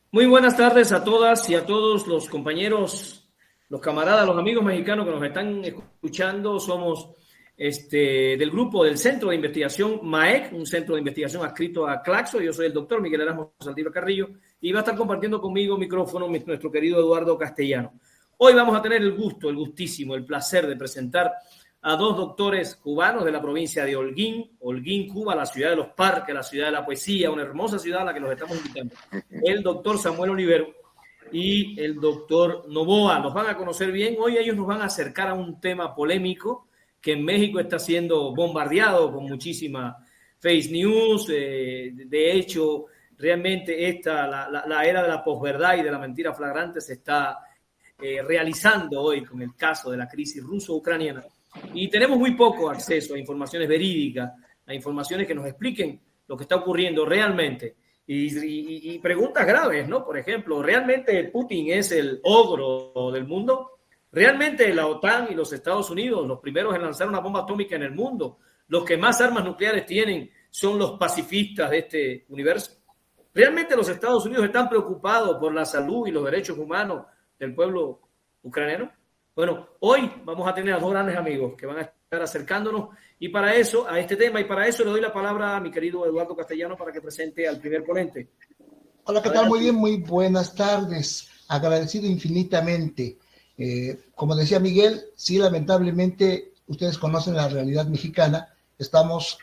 Muy buenas tardes a todas y a todos los compañeros, los camaradas, los amigos mexicanos que nos están escuchando. Somos del grupo del Centro de Investigación MAEC, un centro de investigación adscrito a Claxo. Yo soy el doctor Miguel Erasmo Saldívar Carrillo y va a estar compartiendo conmigo micrófono nuestro querido Eduardo Castellano. Hoy vamos a tener el gusto, el gustísimo, el placer de presentar a dos doctores cubanos de la provincia de Holguín, Cuba, la ciudad de los parques, la ciudad de la poesía, una hermosa ciudad a la que los estamos invitando. El doctor Samuel Olivero y el doctor Novoa. Los van a conocer bien. Hoy ellos nos van a acercar a un tema polémico que en México está siendo bombardeado con muchísima fake news. De hecho, realmente la era de la posverdad y de la mentira flagrante se está realizando hoy con el caso de la crisis ruso-ucraniana. Y tenemos muy poco acceso a informaciones verídicas, a informaciones que nos expliquen lo que está ocurriendo realmente. Y preguntas graves, ¿no? Por ejemplo, ¿realmente Putin es el ogro del mundo? ¿Realmente la OTAN y los Estados Unidos, los primeros en lanzar una bomba atómica en el mundo, los que más armas nucleares tienen, son los pacifistas de este universo? ¿Realmente los Estados Unidos están preocupados por la salud y los derechos humanos del pueblo ucraniano? Bueno, hoy vamos a tener a dos grandes amigos que van a estar acercándonos y para eso, a este tema, y para eso le doy la palabra a mi querido Eduardo Castellano para que presente al primer ponente. Hola, ¿qué tal? Muy bien, muy buenas tardes. Agradecido infinitamente. Como decía Miguel, sí, lamentablemente, ustedes conocen la realidad mexicana, estamos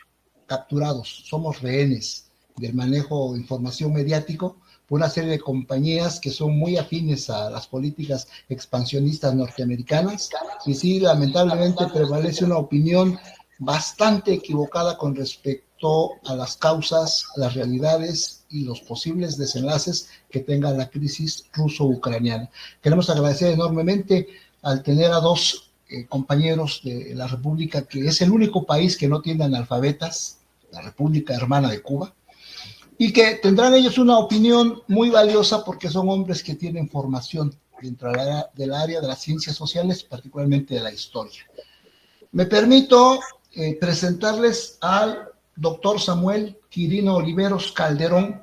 capturados, somos rehenes del manejo de información mediático por una serie de compañías que son muy afines a las políticas expansionistas norteamericanas y sí, lamentablemente prevalece una opinión bastante equivocada con respecto a las causas, las realidades y los posibles desenlaces que tenga la crisis ruso-ucraniana. Queremos agradecer enormemente al tener a dos compañeros de la República, que es el único país que no tiene analfabetas, la República Hermana de Cuba, y que tendrán ellos una opinión muy valiosa porque son hombres que tienen formación dentro del área de las ciencias sociales, particularmente de la historia. Me permito presentarles al doctor Samuel Quirino Oliveros Calderón.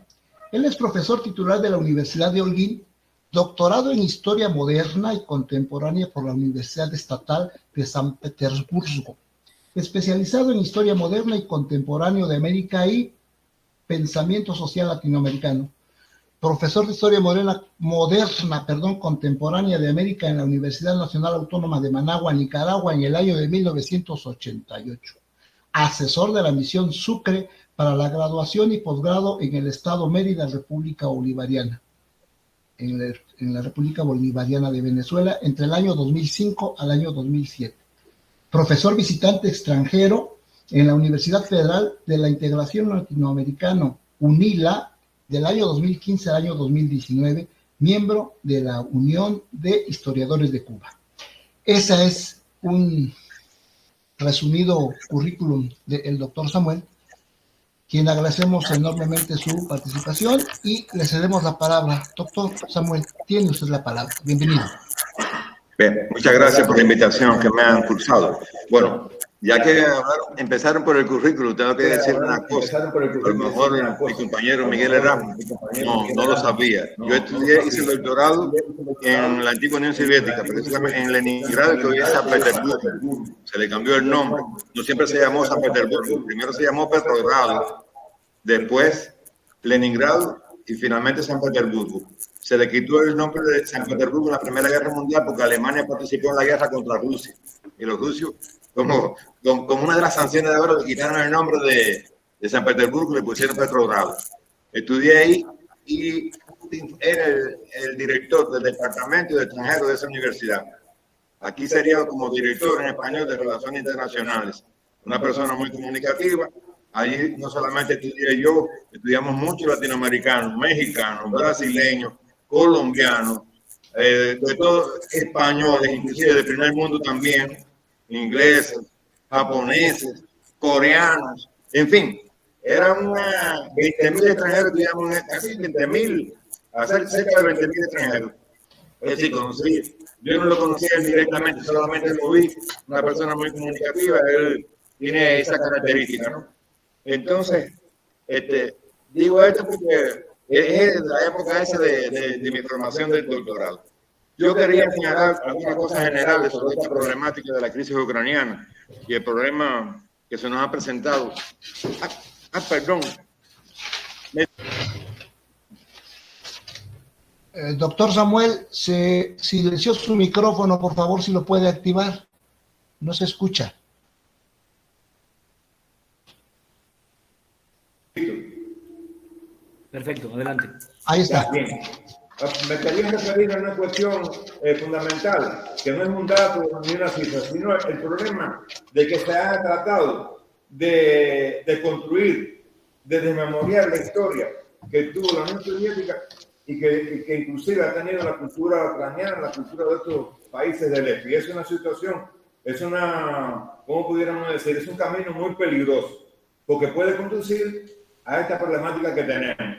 Él es profesor titular de la Universidad de Holguín, doctorado en Historia Moderna y Contemporánea por la Universidad Estatal de San Petersburgo, especializado en Historia Moderna y Contemporánea de América y Pensamiento Social Latinoamericano, profesor de Historia Moderna, Contemporánea de América en la Universidad Nacional Autónoma de Managua, Nicaragua, en el año de 1988. Asesor de la misión Sucre para la graduación y posgrado en el Estado Mérida, República Bolivariana, en la República Bolivariana de Venezuela, entre el año 2005 al año 2007. Profesor visitante extranjero en la Universidad Federal de la Integración Latinoamericana, UNILA, del año 2015 al año 2019, miembro de la Unión de Historiadores de Cuba. Ese es un resumido currículum del doctor Samuel, quien agradecemos enormemente su participación y le cedemos la palabra. Doctor Samuel, tiene usted la palabra. Bienvenido. Bien, muchas gracias por la invitación que me han cursado. Bueno, ya que empezaron por el currículum, tengo que decir una cosa. A lo mejor mi compañero Miguel Erasmo no lo sabía. Yo hice el doctorado en la antigua Unión Soviética, precisamente en Leningrado, que hoy es San Petersburgo. Se le cambió el nombre. No siempre se llamó San Petersburgo. Primero se llamó Petrogrado, después Leningrado y finalmente San Petersburgo. Se le quitó el nombre de San Petersburgo en la Primera Guerra Mundial porque Alemania participó en la guerra contra Rusia. Y los rusos, como una de las sanciones de oro, le quitaron el nombre de San Petersburgo y le pusieron Petrogrado. Estudié ahí y era el director del Departamento de Extranjeros de esa universidad. Aquí sería como director en español de Relaciones Internacionales. Una persona muy comunicativa. Allí no solamente estudié yo, estudiamos muchos latinoamericanos, mexicanos, brasileños, colombianos, de todos, españoles, inclusive del primer mundo también, ingleses, japoneses, coreanos, en fin, eran 20.000 extranjeros, estudiamos casi 20.000, cerca de 20.000 extranjeros. Es decir, yo no lo conocía directamente, solamente lo vi, una persona muy comunicativa, él tiene esa característica, ¿no? Entonces, digo esto porque Es la época esa de mi formación del doctorado. Yo quería señalar algunas cosas generales sobre esta problemática de la crisis ucraniana y el problema que se nos ha presentado. Perdón. Doctor Samuel, se silenció su micrófono, por favor, si lo puede activar. No se escucha. Perfecto, adelante. Ahí está. Bien. Me quería referir a una cuestión fundamental, que no es un dato ni una cifra, sino el problema de que se ha tratado de construir, de desmemoriar la historia que tuvo la Unión Soviética y que inclusive ha tenido la cultura ucraniana, la cultura de otros países del este. Y es una situación, ¿cómo pudiéramos decir? Es un camino muy peligroso, porque puede conducir a esta problemática que tenemos,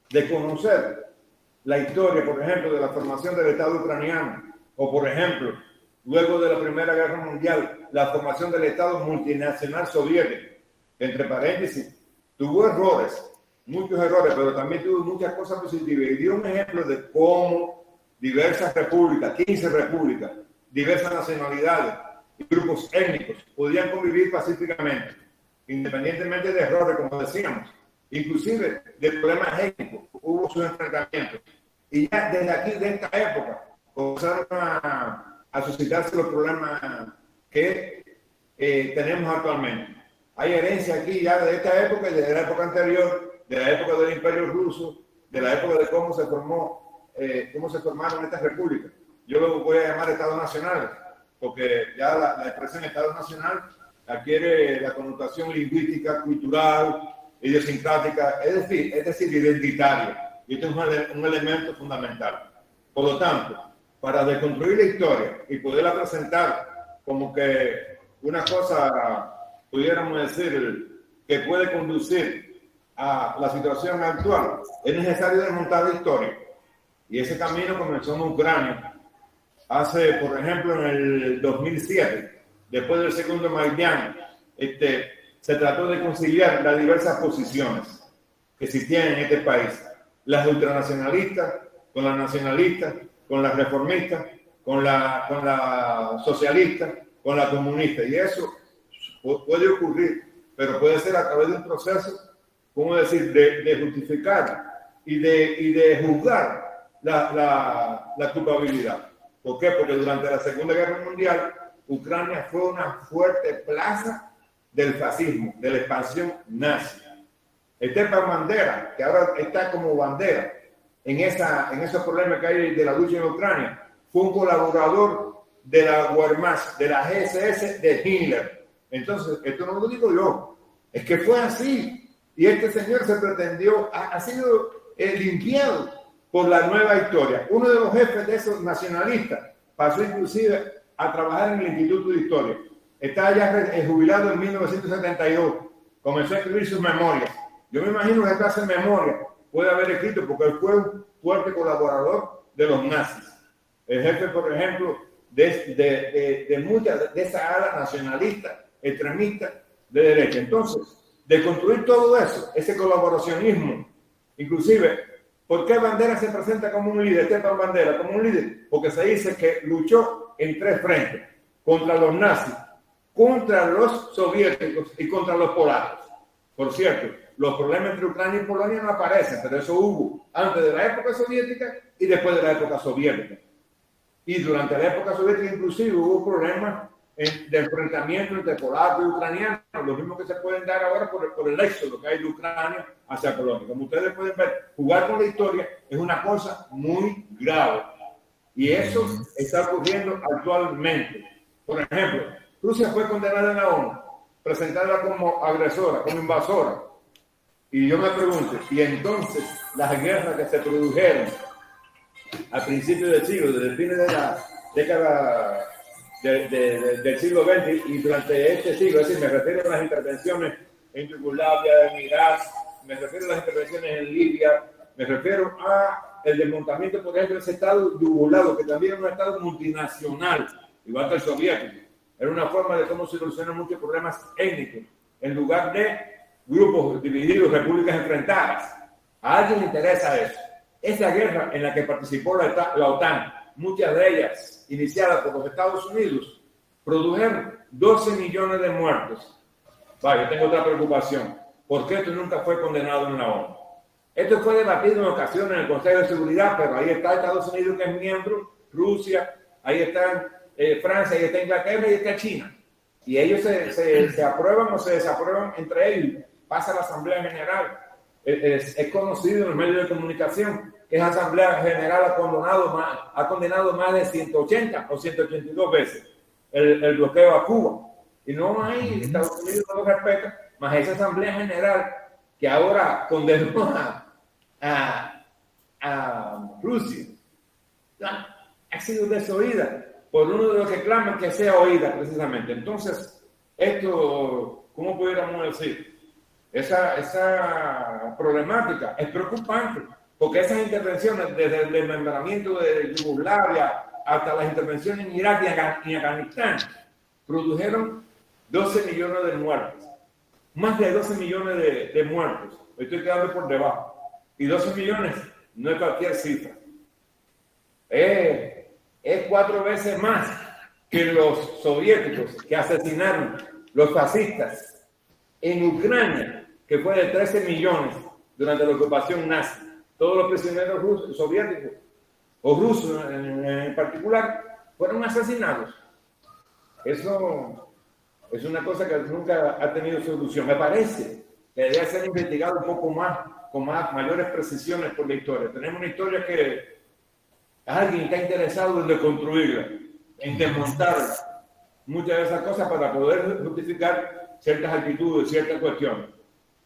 de conocer la historia, por ejemplo, de la formación del Estado ucraniano, o por ejemplo, luego de la Primera Guerra Mundial, la formación del Estado multinacional soviético, entre paréntesis, tuvo errores, muchos errores, pero también tuvo muchas cosas positivas, y dio un ejemplo de cómo diversas repúblicas, 15 repúblicas, diversas nacionalidades y grupos étnicos podían convivir pacíficamente, independientemente de errores, como decíamos, inclusive de problemas étnicos, hubo sus enfrentamientos. Y ya desde aquí, de esta época, comenzaron a suscitarse los problemas que tenemos actualmente. Hay herencia aquí ya de esta época y de la época anterior, de la época del Imperio Ruso, de la época de cómo se formaron estas repúblicas. Yo lo voy a llamar Estados nacionales, porque ya la expresión Estado nacional adquiere la connotación lingüística, cultural, idiosincrática, es decir, identitaria. Y esto es un elemento fundamental. Por lo tanto, para deconstruir la historia y poderla presentar como que una cosa, pudiéramos decir, que puede conducir a la situación actual, es necesario desmontar la historia. Y ese camino comenzó en Ucrania. Hace, por ejemplo, en el 2007, después del segundo Maidán, se trató de conciliar las diversas posiciones que existían en este país. Las ultranacionalistas, con las nacionalistas, con las reformistas, con la socialista, con la comunista. Y eso puede ocurrir, pero puede ser a través de un proceso, ¿cómo decir?, de justificar y de juzgar la culpabilidad. ¿Por qué? Porque durante la Segunda Guerra Mundial, Ucrania fue una fuerte plaza del fascismo, de la expansión nazi. Stepan Bandera, que ahora está como bandera en esos problemas que hay de la lucha en Ucrania, fue un colaborador de la Wehrmacht, de la GSS de Hitler. Entonces, esto no lo digo yo, es que fue así. Y este señor se pretendió, ha sido limpiado por la nueva historia. Uno de los jefes de esos nacionalistas pasó inclusive a trabajar en el Instituto de Historia. Está ya jubilado en 1972. Comenzó a escribir sus memorias. Yo me imagino que esta memoria puede haber escrito porque él fue un fuerte colaborador de los nazis. El jefe, por ejemplo, de muchas de esa ala nacionalista, extremista de derecha. Entonces, de construir todo eso, ese colaboracionismo, inclusive, ¿por qué Bandera se presenta como un líder? Stepan Bandera como un líder, porque se dice que luchó en 3 frentes, contra los nazis, contra los soviéticos y contra los polacos. Por cierto, los problemas entre Ucrania y Polonia no aparecen, pero eso hubo antes de la época soviética y después de la época soviética. Y durante la época soviética inclusive hubo problemas de enfrentamiento entre polacos y ucranianos, lo mismo que se pueden dar ahora por el éxodo que hay de Ucrania hacia Polonia. Como ustedes pueden ver, jugar con la historia es una cosa muy grave. Y eso está ocurriendo actualmente. Por ejemplo, Rusia fue condenada en la ONU, presentada como agresora, como invasora. Y yo me pregunto, y entonces las guerras que se produjeron a principios del siglo, desde el fin de la década del siglo XX y durante este siglo, es decir, me refiero a las intervenciones en Yugoslavia, en Irak, me refiero a las intervenciones en Libia, me refiero a el desmontamiento, por ejemplo, de ese Estado yugoslavo, que también era un Estado multinacional, igual que el soviético. Era una forma de cómo se solucionan muchos problemas étnicos, en lugar de grupos divididos, repúblicas enfrentadas. A alguien le interesa eso. Esa guerra en la que participó la OTAN, muchas de ellas iniciadas por los Estados Unidos, produjeron 12 millones de muertos. Yo tengo otra preocupación. ¿Por qué esto nunca fue condenado en la ONU? Esto fue debatido en ocasiones en el Consejo de Seguridad, pero ahí está Estados Unidos, que es miembro, Rusia, ahí está Francia, ahí está Inglaterra y ahí está China. Y ellos se aprueban o se desaprueban entre ellos. Pasa a la Asamblea General. Es conocido en los medios de comunicación que esa Asamblea General ha condenado más de 180 o 182 veces el bloqueo a Cuba. Y no hay, Estados Unidos no lo respeta, más esa Asamblea General que ahora condenó a Rusia ha sido desoída por uno de los que claman que sea oída precisamente. Entonces, esto, ¿cómo pudiéramos decir? Esa problemática es preocupante, porque esas intervenciones, desde el desmembramiento de Yugoslavia hasta las intervenciones en Irak y Afganistán, produjeron 12 millones de muertos. Más de 12 millones de muertos. Estoy quedando por debajo. Y 12 millones no es cualquier cifra. Es 4 veces más que los soviéticos que asesinaron los fascistas en Ucrania, que fue de 13 millones durante la ocupación nazi. Todos los prisioneros soviéticos o rusos en particular fueron asesinados. Eso es una cosa que nunca ha tenido solución. Me parece que debe ser investigado un poco más, con mayores precisiones por la historia. Tenemos una historia que alguien está interesado en deconstruirla, en desmontarla, muchas de esas cosas para poder justificar ciertas actitudes, ciertas cuestiones.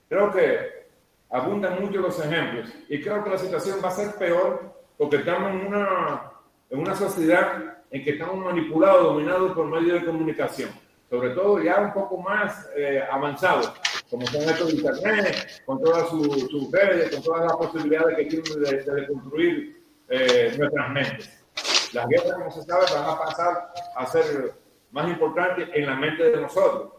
Creo que abundan mucho los ejemplos y creo que la situación va a ser peor porque estamos en una sociedad en que estamos manipulados, dominados por medios de comunicación, sobre todo ya un poco más avanzados, como son estos de Internet, con todas sus redes, con todas las posibilidades que tienen de construir nuestras mentes. Las guerras, como se sabe, van a pasar a ser más importantes en la mente de nosotros.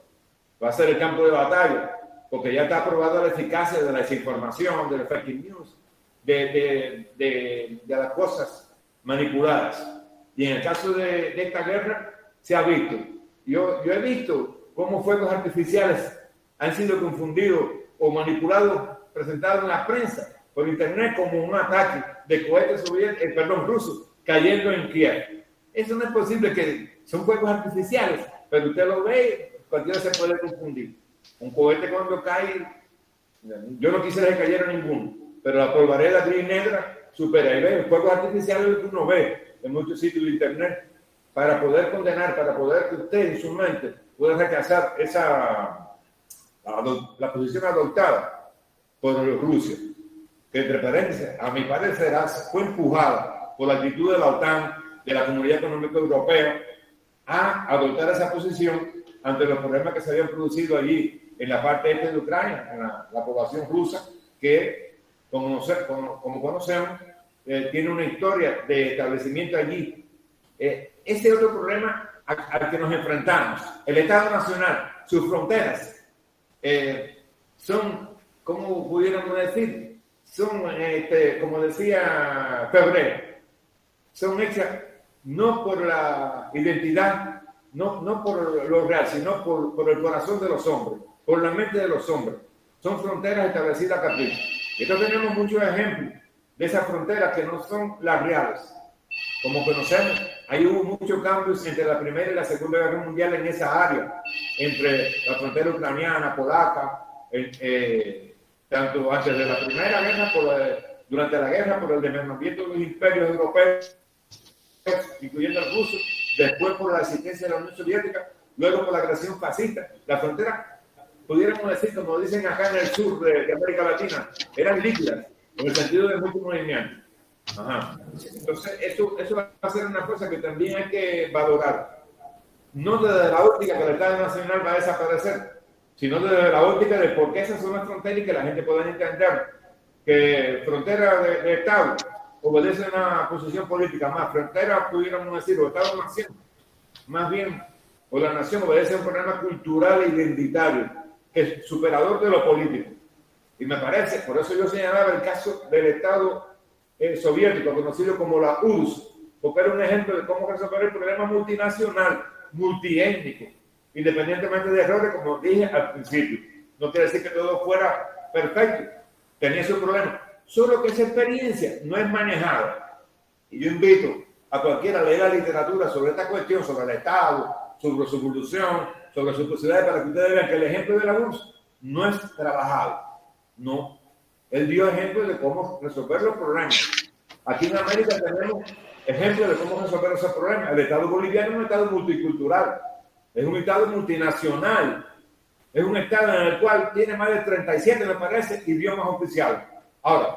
Va a ser el campo de batalla, porque ya está probada la eficacia de la desinformación, de la fake news, de las cosas manipuladas. Y en el caso de esta guerra, se ha visto. Yo he visto cómo fuegos artificiales han sido confundidos o manipulados, presentados en la prensa por internet como un ataque de cohetes rusos cayendo en Kiev. Eso no es posible, que son fuegos artificiales, pero usted lo ve, cualquiera se puede confundir. Un cohete cuando cae, yo no quisiera que cayera ninguno, pero la polvareda gris y negra supera. Y ve, fuegos artificiales que uno ve en muchos sitios de internet, para poder condenar, para poder que usted en su mente pueda rechazar la posición adoptada por Rusia, que entre paréntesis, a mi parecer, fue empujada por la actitud de la OTAN, de la Comunidad Económica Europea, a adoptar esa posición ante los problemas que se habían producido allí en la parte este de Ucrania, en la población rusa, que, como conocemos, tiene una historia de establecimiento allí. Ese otro problema al que nos enfrentamos, el Estado Nacional, sus fronteras, son, ¿cómo pudiéramos decir? Son, como decía Febrero, son hechas no por la identidad, no por lo real, sino por el corazón de los hombres, por la mente de los hombres. Son fronteras establecidas a capricho. Entonces tenemos muchos ejemplos de esas fronteras que no son las reales. Como conocemos, ahí hubo muchos cambios entre la Primera y la Segunda Guerra Mundial en esa área, entre la frontera ucraniana, polaca, tanto antes de la Primera Guerra, durante la guerra, por el desmembramiento de los imperios europeos, incluyendo el ruso, después por la existencia de la Unión Soviética, luego por la agresión fascista. La frontera, pudiéramos decir, como dicen acá en el sur de América Latina, eran líquidas, en el sentido de mucho movimiento. Ajá. Entonces, eso va a ser una cosa que también hay que valorar. No desde la óptica que el Estado Nacional va a desaparecer, sino desde la óptica de por qué esas son las fronteras y que la gente pueda entender que frontera de Estado obedece a una posición política, más frontera, pudiéramos decir, o Estado-nación, más bien, o la nación obedece a un problema cultural e identitario, que es superador de lo político. Y me parece, por eso yo señalaba el caso del Estado soviético, conocido como la URSS, porque era un ejemplo de cómo resolver el problema multinacional, multiétnico, independientemente de errores, como dije al principio. No quiere decir que todo fuera perfecto, tenía su problema. Solo que esa experiencia no es manejada. Y yo invito a cualquiera a leer la literatura sobre esta cuestión, sobre el Estado, sobre su evolución, sobre sus posibilidades, para que ustedes vean que el ejemplo de la URSS no es trabajado. No. Él dio ejemplos de cómo resolver los problemas. Aquí en América tenemos ejemplos de cómo resolver esos problemas. El Estado boliviano es un Estado multicultural, es un Estado multinacional, es un Estado en el cual tiene más de 37, me parece, idiomas oficiales. Ahora,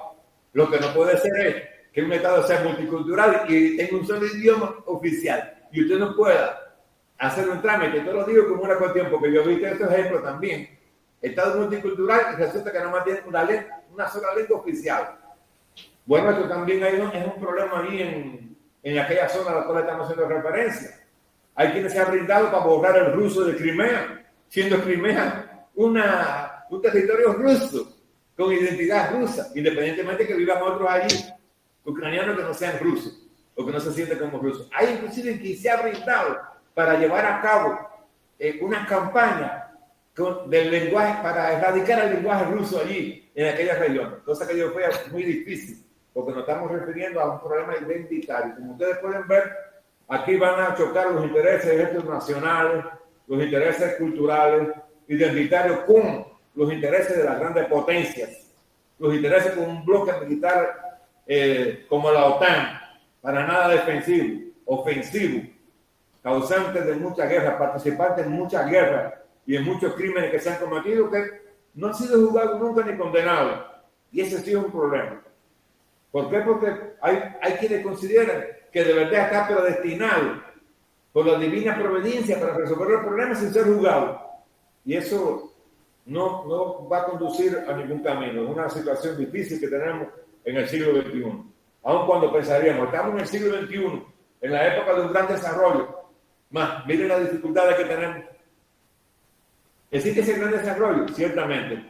lo que no puede ser es que un Estado sea multicultural y tenga un solo idioma oficial y usted no pueda hacer un trámite. Yo lo digo como una cuestión, porque yo he visto estos ejemplos también. Estado multicultural y resulta que nada más tiene una sola lengua oficial. Bueno, esto también es un problema ahí en aquella zona a la cual estamos haciendo referencia. Hay quienes se han brindado para borrar el ruso de Crimea, siendo Crimea un territorio ruso, con identidad rusa, independientemente que vivan otros allí, ucranianos que no sean rusos, o que no se sienten como rusos. Hay inclusive quien se ha brindado para llevar a cabo una campaña del lenguaje, para erradicar el lenguaje ruso allí, en aquella región, cosa que yo fue muy difícil, porque nos estamos refiriendo a un problema identitario. Como ustedes pueden ver, aquí van a chocar los intereses nacionales, los intereses culturales, identitarios, con los intereses de las grandes potencias, los intereses con un bloque militar como la OTAN, para nada defensivo, ofensivo, causante de muchas guerras, participante en muchas guerras y en muchos crímenes que se han cometido que no han sido juzgados nunca ni condenados. Y ese sí es un problema. ¿Por qué? Porque hay quienes consideran que de verdad está predestinado por la divina providencia para resolver los problemas sin ser juzgado. Y eso no va a conducir a ningún camino. Es una situación difícil que tenemos en el siglo XXI. Aun cuando pensaríamos, estamos en el siglo XXI, en la época de un gran desarrollo. Más, miren las dificultades que tenemos. ¿Existe ese gran desarrollo? Ciertamente.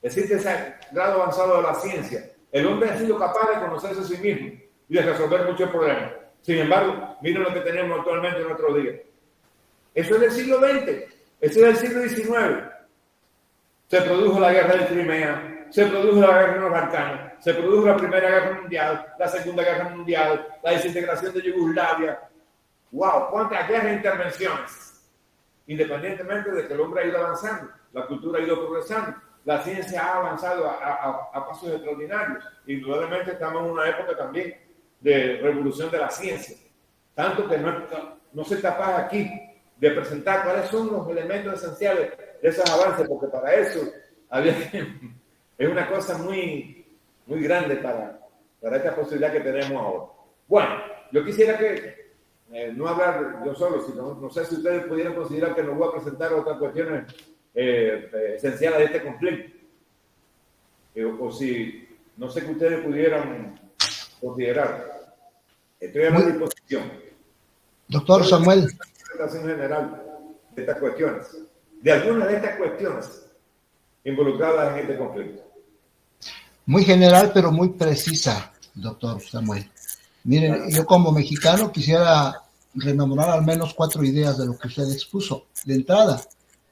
¿Existe ese grado avanzado de la ciencia? El hombre ha sido capaz de conocerse a sí mismo y de resolver muchos problemas. Sin embargo, miren lo que tenemos actualmente en nuestros días. Eso es del siglo XX, eso es del siglo XIX. Se produjo la guerra de Crimea, se produjo la guerra en los Balcanes, se produjo la Primera Guerra Mundial, la Segunda Guerra Mundial, la desintegración de Yugoslavia. ¡Wow! ¿Cuántas guerras e intervenciones? Independientemente de que el hombre ha ido avanzando, la cultura ha ido progresando, la ciencia ha avanzado a pasos extraordinarios. Indudablemente estamos en una época también de revolución de la ciencia, tanto que no soy capaz aquí de presentar cuáles son los elementos esenciales de esos avances, porque para eso es una cosa muy, muy grande para esta posibilidad que tenemos ahora. Bueno, yo quisiera que no hablar yo solo, sino no sé si ustedes pudieran considerar que nos voy a presentar otras cuestiones esenciales de este conflicto, o si no sé que ustedes pudieran considerar. Estoy a la disposición. Doctor Samuel. Presentación general de estas cuestiones, de algunas de estas cuestiones involucradas en este conflicto. Muy general, pero muy precisa, doctor Samuel. Miren, yo como mexicano quisiera rememorar al menos 4 ideas de lo que usted expuso. De entrada,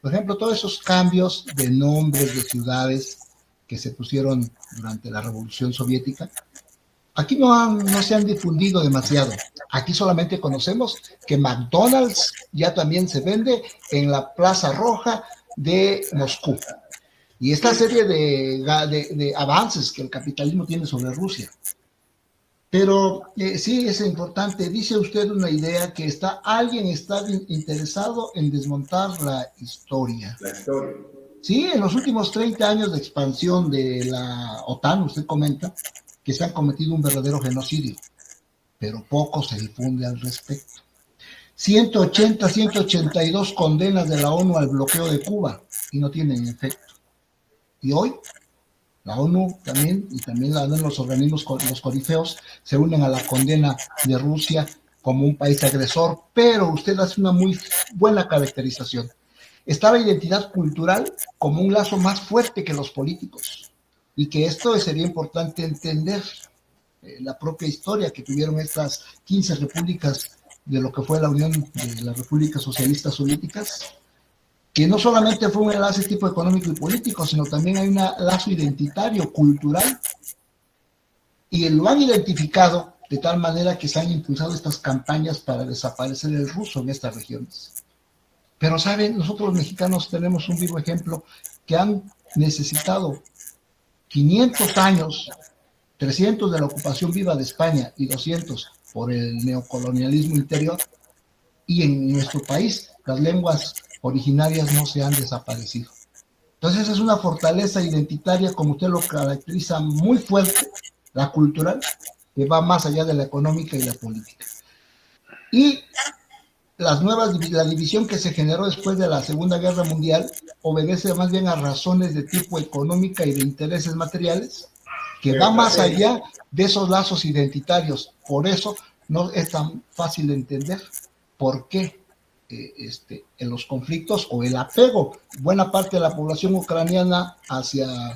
por ejemplo, todos esos cambios de nombres de ciudades que se pusieron durante la Revolución Soviética, aquí no se han difundido demasiado. Aquí solamente conocemos que McDonald's ya también se vende en la Plaza Roja de Moscú. Y esta serie de avances que el capitalismo tiene sobre Rusia. Pero sí es importante, dice usted una idea que alguien está interesado en desmontar la historia. La historia. Sí, en los últimos 30 años de expansión de la OTAN, usted comenta que se han cometido un verdadero genocidio, pero poco se difunde al respecto. 182 condenas de la ONU al bloqueo de Cuba y no tienen efecto. Y hoy la ONU también, y también los organismos, los corifeos, se unen a la condena de Rusia como un país agresor, pero usted hace una muy buena caracterización. Está la identidad cultural como un lazo más fuerte que los políticos. y que esto sería importante entender la propia historia que tuvieron estas 15 repúblicas de lo que fue la Unión de las Repúblicas Socialistas Soviéticas, que no solamente fue un enlace tipo económico y político, sino también hay un lazo identitario, cultural, y lo han identificado de tal manera que se han impulsado estas campañas para desaparecer el ruso en estas regiones. Pero, ¿saben? Nosotros los mexicanos tenemos un vivo ejemplo que han necesitado 500 años, 300 de la ocupación viva de España y 200 por el neocolonialismo interior, y en nuestro país las lenguas originarias no se han desaparecido. Entonces es una fortaleza identitaria, como usted lo caracteriza, muy fuerte, la cultural, que va más allá de la económica y la política. Y la división que se generó después de la Segunda Guerra Mundial obedece más bien a razones de tipo económica y de intereses materiales, que va más allá de esos lazos identitarios. Por eso no es tan fácil de entender por qué en los conflictos o el apego, buena parte de la población ucraniana hacia,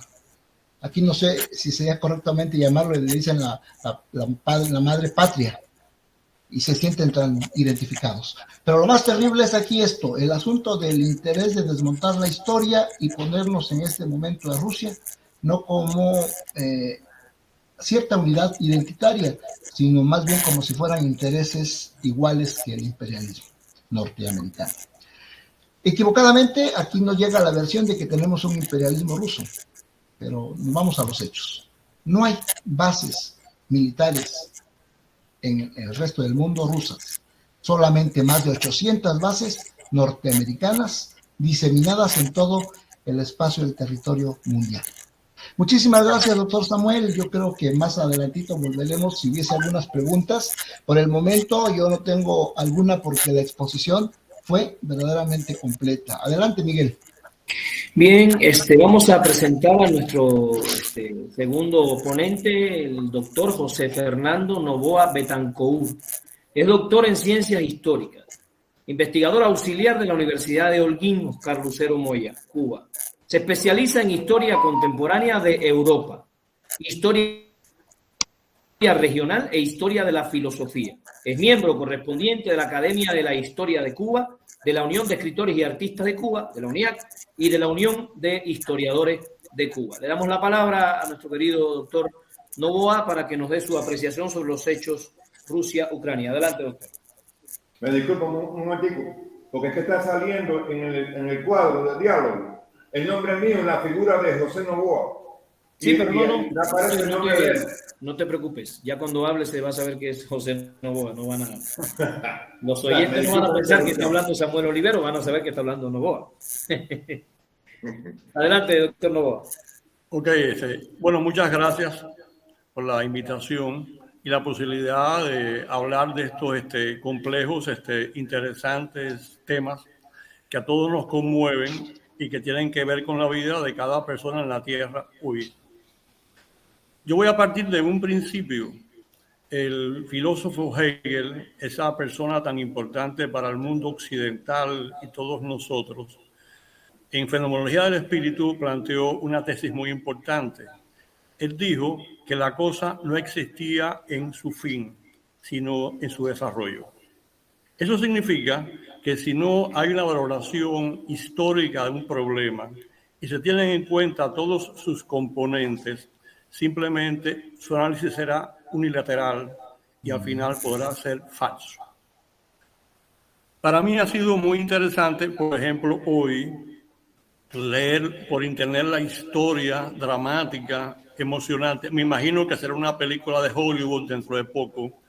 aquí no sé si sería correctamente llamarlo, le dicen la madre patria, y se sienten tan identificados. Pero lo más terrible es aquí esto, el asunto del interés de desmontar la historia y ponernos en este momento a Rusia, no como cierta unidad identitaria, sino más bien como si fueran intereses iguales que el imperialismo norteamericano. Equivocadamente, aquí nos llega la versión de que tenemos un imperialismo ruso, pero vamos a los hechos. No hay bases militares en el resto del mundo rusas, solamente más de 800 bases norteamericanas diseminadas en todo el espacio del territorio mundial. Muchísimas gracias, doctor Samuel. Yo creo que más adelantito volveremos si hubiese algunas preguntas. Por el momento yo no tengo alguna porque la exposición fue verdaderamente completa. Adelante, Miguel. Bien, vamos a presentar a nuestro segundo ponente, el doctor José Fernando Novoa Betancourt. Es doctor en Ciencias Históricas, investigador auxiliar de la Universidad de Holguín, Oscar Lucero Moya, Cuba. Se especializa en historia contemporánea de Europa, historia regional e historia de la filosofía. Es miembro correspondiente de la Academia de la Historia de Cuba, de la Unión de Escritores y Artistas de Cuba, de la UNIAC, y de la Unión de Historiadores de Cuba. Le damos la palabra a nuestro querido doctor Novoa para que nos dé su apreciación sobre los hechos Rusia-Ucrania. Adelante, doctor. Me disculpo un momentico, porque es que está saliendo en el cuadro del diálogo el nombre mío en la figura de José Novoa. Sí, pero no te preocupes. Ya cuando hable se va a saber que es José Novoa, no van a... Los oyentes no van a pensar que está hablando Samuel Olivero, van a saber que está hablando Novoa. Adelante, doctor Novoa. Ok, bueno, muchas gracias por la invitación y la posibilidad de hablar de estos complejos, interesantes temas que a todos nos conmueven y que tienen que ver con la vida de cada persona en la Tierra hoy. Yo voy a partir de un principio. El filósofo Hegel, esa persona tan importante para el mundo occidental y todos nosotros, en Fenomenología del Espíritu planteó una tesis muy importante. Él dijo que la cosa no existía en su fin, sino en su desarrollo. Eso significa que si no hay una valoración histórica de un problema y se tienen en cuenta todos sus componentes, simplemente su análisis será unilateral y al final podrá ser falso. Para mí ha sido muy interesante, por ejemplo, hoy leer por internet la historia dramática, emocionante. Me imagino que será una película de Hollywood dentro de poco.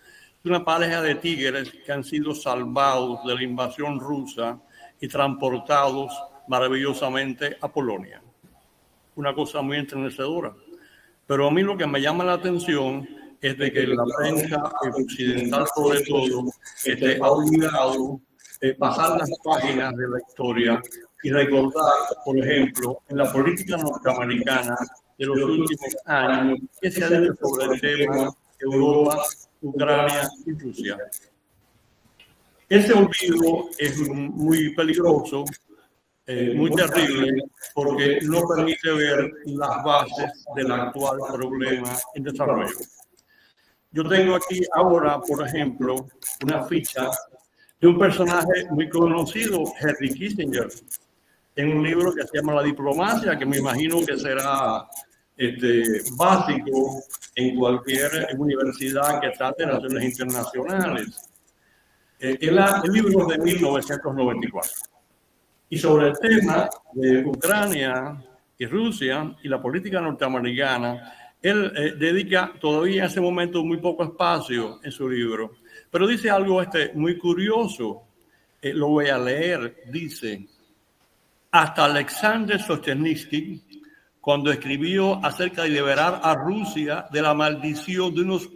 Una pareja de tigres que han sido salvados de la invasión rusa y transportados maravillosamente a Polonia. Una cosa muy enternecedora. Pero a mí lo que me llama la atención es de que la prensa occidental, sobre todo, ha olvidado pasar las páginas de la historia y recordar, por ejemplo, en la política norteamericana de los últimos años, que se ha dicho sobre el tema Europa, Ucrania y Rusia. Ese olvido es muy peligroso muy terrible, porque no permite ver las bases del actual problema en desarrollo. Yo tengo aquí ahora, por ejemplo, una ficha de un personaje muy conocido, Henry Kissinger, en un libro que se llama La diplomacia, que me imagino que será básico en cualquier universidad que trate relaciones internacionales. El libro es de 1994. Y sobre el tema de Ucrania y Rusia y la política norteamericana, él dedica todavía en ese momento muy poco espacio en su libro. Pero dice algo muy curioso. Lo voy a leer. Dice: hasta Alexander Solzhenitsyn, cuando escribió acerca de liberar a Rusia de la maldición de unos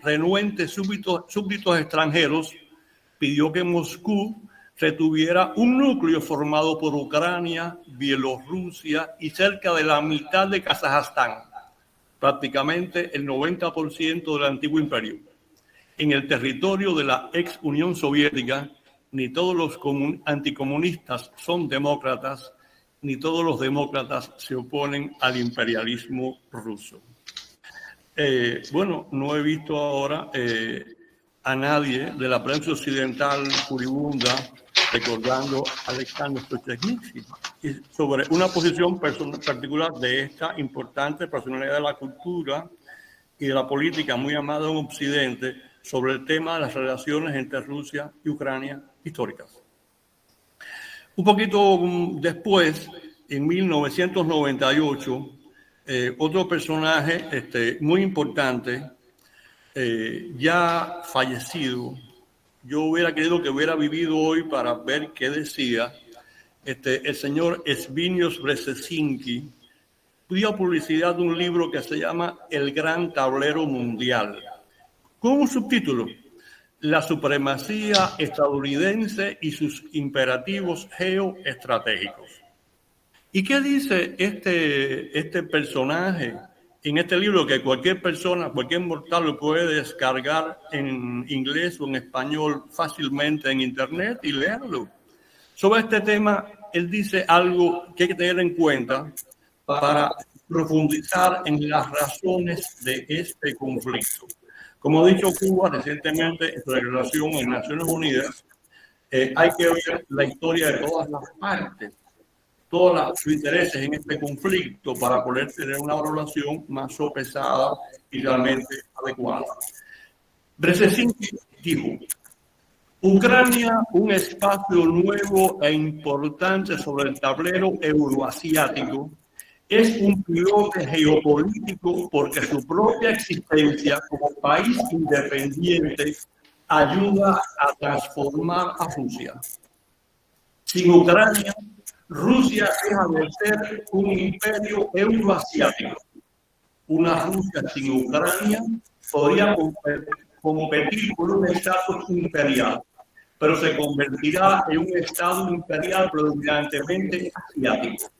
renuentes súbditos extranjeros, pidió que Moscú retuviera un núcleo formado por Ucrania, Bielorrusia y cerca de la mitad de Kazajstán, prácticamente el 90% del antiguo imperio. En el territorio de la ex Unión Soviética, ni todos los anticomunistas son demócratas, ni todos los demócratas se oponen al imperialismo ruso. Bueno, no he visto ahora a nadie de la prensa occidental furibunda recordando a Alexander Solzhenitsyn sobre una posición particular de esta importante personalidad de la cultura y de la política muy amada en Occidente sobre el tema de las relaciones entre Rusia y Ucrania históricas. Un poquito después, en 1998, otro personaje muy importante, ya fallecido, yo hubiera querido que hubiera vivido hoy para ver qué decía, el señor Zbigniew Brzezinski, dio publicidad de un libro que se llama El Gran Tablero Mundial, con un subtítulo: La supremacía estadounidense y sus imperativos geoestratégicos. ¿Y qué dice este personaje en este libro que cualquier persona, cualquier mortal lo puede descargar en inglés o en español fácilmente en internet y leerlo? Sobre este tema, él dice algo que hay que tener en cuenta para profundizar en las razones de este conflicto. Como ha dicho Cuba recientemente en su declaración en Naciones Unidas, hay que ver la historia de todas las partes, todos sus intereses en este conflicto para poder tener una valoración más sopesada y realmente adecuada. Brzezinski dijo: Ucrania, un espacio nuevo e importante sobre el tablero euroasiático, es un pivote geopolítico porque su propia existencia como país independiente ayuda a transformar a Rusia. Sin Ucrania, Rusia deja de ser un imperio euroasiático. Una Rusia sin Ucrania podría competir por un estatus imperial, pero se convertirá en un estado imperial predominantemente asiático,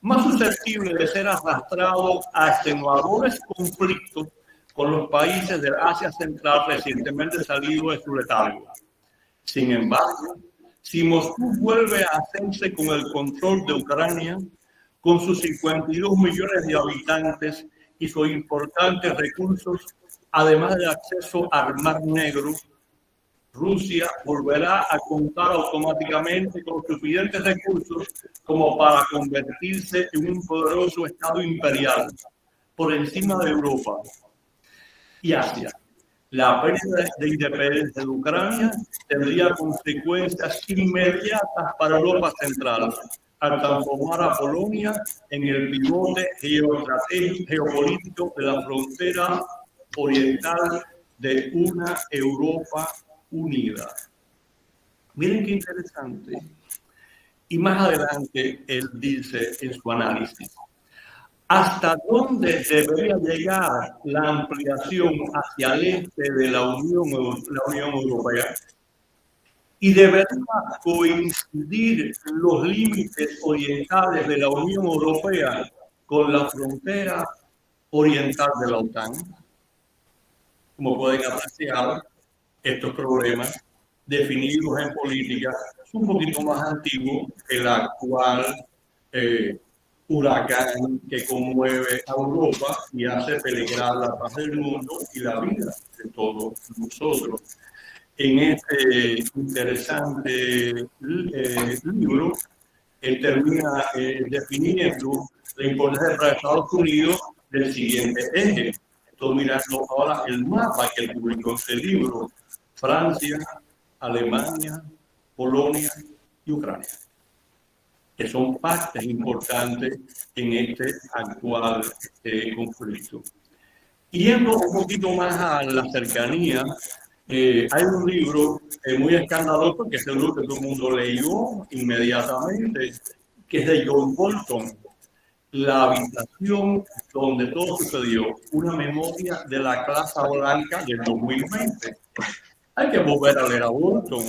más susceptible de ser arrastrado a extenuadores conflictos con los países del Asia Central recientemente salidos de su letargo. Sin embargo, si Moscú vuelve a hacerse con el control de Ucrania, con sus 52 millones de habitantes y sus importantes recursos, además del acceso al Mar Negro, Rusia volverá a contar automáticamente con suficientes recursos como para convertirse en un poderoso Estado imperial por encima de Europa y Asia. La pérdida de independencia de Ucrania tendría consecuencias inmediatas para Europa Central, al transformar a Polonia en el pivote geopolítico de la frontera oriental de una Europa unida. Miren qué interesante. Y más adelante él dice en su análisis: ¿hasta dónde debería llegar la ampliación hacia el este de la Unión Europea? ¿Y debería coincidir los límites orientales de la Unión Europea con la frontera oriental de la OTAN? Como pueden apreciar, estos problemas definidos en política es un poquito más antiguo que el actual huracán que conmueve a Europa y hace peligrar la paz del mundo y la vida de todos nosotros. En este interesante libro, él termina definiendo la importancia para Estados Unidos del siguiente eje. Estoy mirando ahora el mapa que publicó este libro: Francia, Alemania, Polonia y Ucrania, que son partes importantes en este actual conflicto. Yendo un poquito más a la cercanía, hay un libro muy escandaloso, que es el libro que todo el mundo leyó inmediatamente, que es de John Bolton, La habitación donde todo sucedió, una memoria de la Casa Blanca del 2020. Hay que volver a leer a Bolton.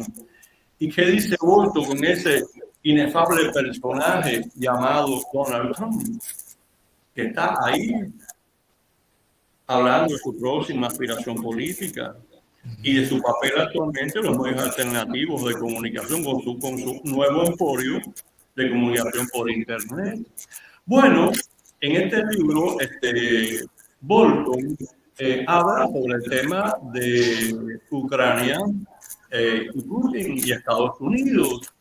¿Y qué dice Bolton con ese inefable personaje llamado Donald Trump, que está ahí hablando de su próxima aspiración política y de su papel actualmente en los medios alternativos de comunicación con su nuevo emporio de comunicación por Internet? Bueno, en este libro, Bolton habla sobre el tema de Ucrania y Putin y Estados Unidos.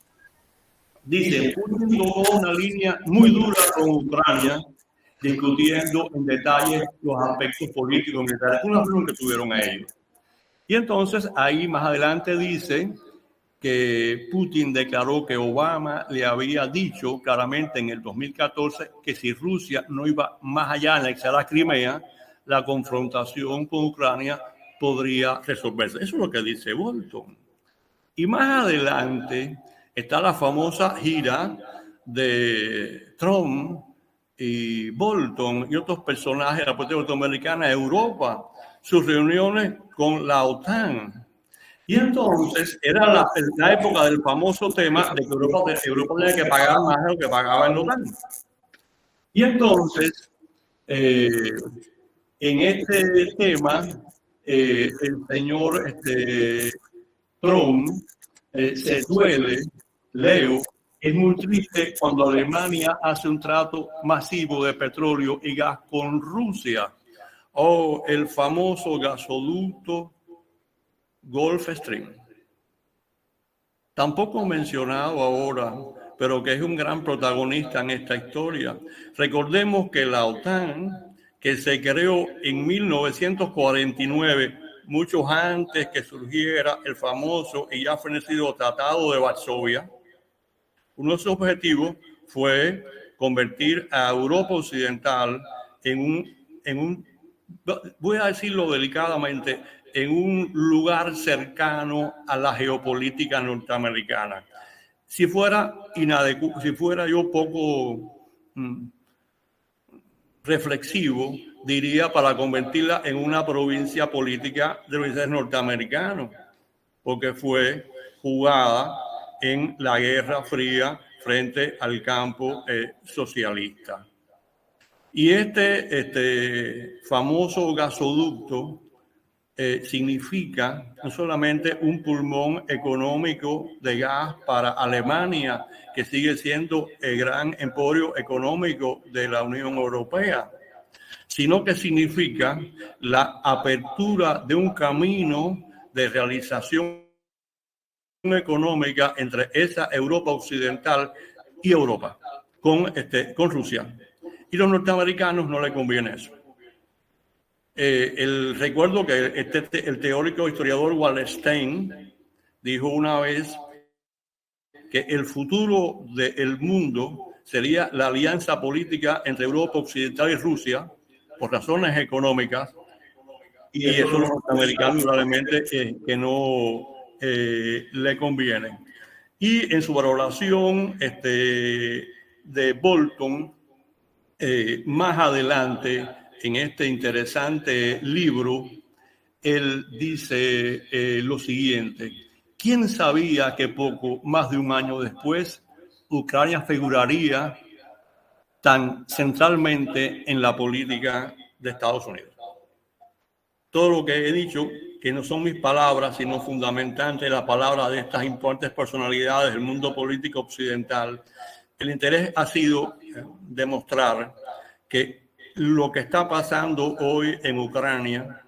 Dice, Putin tomó una línea muy dura con Ucrania, discutiendo en detalle los aspectos políticos y militares, una reunión que tuvieron ellos. Y entonces ahí más adelante dice que Putin declaró que Obama le había dicho claramente en el 2014 que si Rusia no iba más allá en anexar a Crimea, la confrontación con Ucrania podría resolverse. Eso es lo que dice Bolton. Y más adelante está la famosa gira de Trump y Bolton y otros personajes de la política norteamericana a Europa, sus reuniones con la OTAN. Y entonces era la época del famoso tema de que Europa tenía que pagar más de lo que pagaba en la OTAN. Y entonces, en este tema, el señor Trump se duele, leo, es muy triste cuando Alemania hace un trato masivo de petróleo y gas con Rusia. O el famoso gasoducto Gulf Stream. Tampoco mencionado ahora, pero que es un gran protagonista en esta historia. Recordemos que la OTAN, que se creó en 1949, mucho antes que surgiera el famoso y ya fenecido Tratado de Varsovia, uno de sus objetivos fue convertir a Europa Occidental en un, voy a decirlo delicadamente, en un lugar cercano a la geopolítica norteamericana. Si fuera yo poco reflexivo, diría para convertirla en una provincia política de los países norteamericanos, porque fue jugada en la Guerra Fría frente al campo socialista. Y este famoso gasoducto significa no solamente un pulmón económico de gas para Alemania, que sigue siendo el gran emporio económico de la Unión Europea, sino que significa la apertura de un camino de realización económica entre esa Europa occidental y Europa, con Rusia. Y a los norteamericanos no les conviene eso. Recuerdo que el teórico historiador Wallerstein dijo una vez que el futuro del mundo sería la alianza política entre Europa occidental y Rusia por razones económicas, y eso los norteamericanos probablemente que no le conviene. Y en su valoración de Bolton, más adelante en este interesante libro, él dice lo siguiente: ¿quién sabía que poco más de un año después Ucrania figuraría tan centralmente en la política de Estados Unidos? Todo lo que he dicho que no son mis palabras, sino fundamentalmente la palabra de estas importantes personalidades del mundo político occidental. El interés ha sido demostrar que lo que está pasando hoy en Ucrania,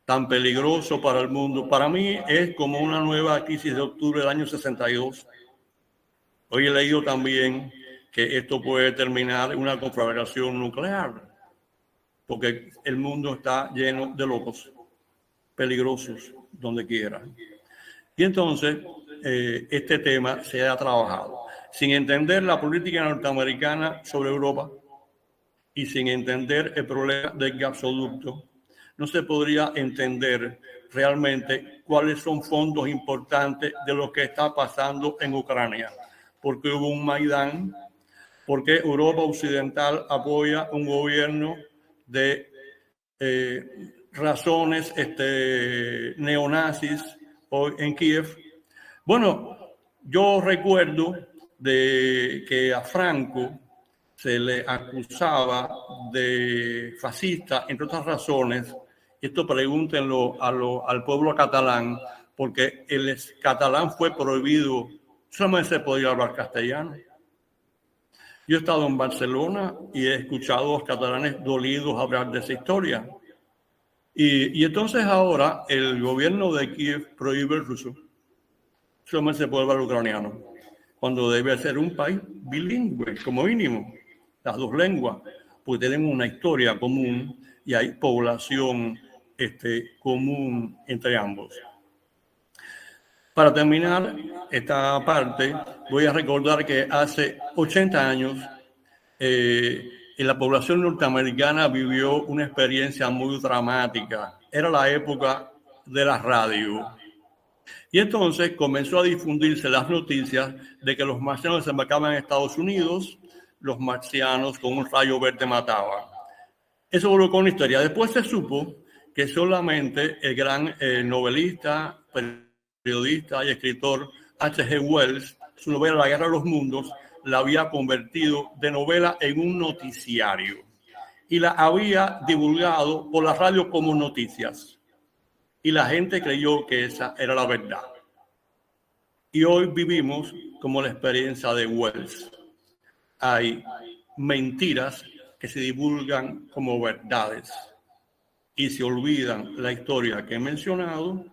tan peligroso para el mundo, para mí es como una nueva crisis de octubre del año 62. Hoy he leído también que esto puede terminar en una conflagración nuclear, porque el mundo está lleno de locos, peligrosos, donde quiera. Y entonces, este tema se ha trabajado. Sin entender la política norteamericana sobre Europa y sin entender el problema del gasoducto, no se podría entender realmente cuáles son fondos importantes de lo que está pasando en Ucrania. Porque hubo un Maidán, porque Europa Occidental apoya un gobierno de razones neonazis hoy en Kiev. Bueno, yo recuerdo de que a Franco se le acusaba de fascista, entre otras razones. Esto pregúntenlo al pueblo catalán, porque el catalán fue prohibido, solamente se podía hablar castellano. Yo he estado en Barcelona y he escuchado a los catalanes dolidos hablar de esa historia. Y entonces ahora el gobierno de Kiev prohíbe el ruso. Solamente se puede hablar ucraniano, cuando debe ser un país bilingüe, como mínimo, las dos lenguas, porque tienen una historia común y hay población común entre ambos. Para terminar esta parte, voy a recordar que hace 80 años la población norteamericana vivió una experiencia muy dramática. Era la época de la radio. Y entonces comenzó a difundirse las noticias de que los marcianos desembarcaban en Estados Unidos, los marcianos con un rayo verde mataban. Eso colocó una historia. Después se supo que solamente el gran novelista, periodista y escritor H.G. Wells, su novela La Guerra de los Mundos, la había convertido de novela en un noticiario y la había divulgado por la radio como noticias. Y la gente creyó que esa era la verdad. Y hoy vivimos como la experiencia de Wells. Hay mentiras que se divulgan como verdades y se olvidan la historia que he mencionado.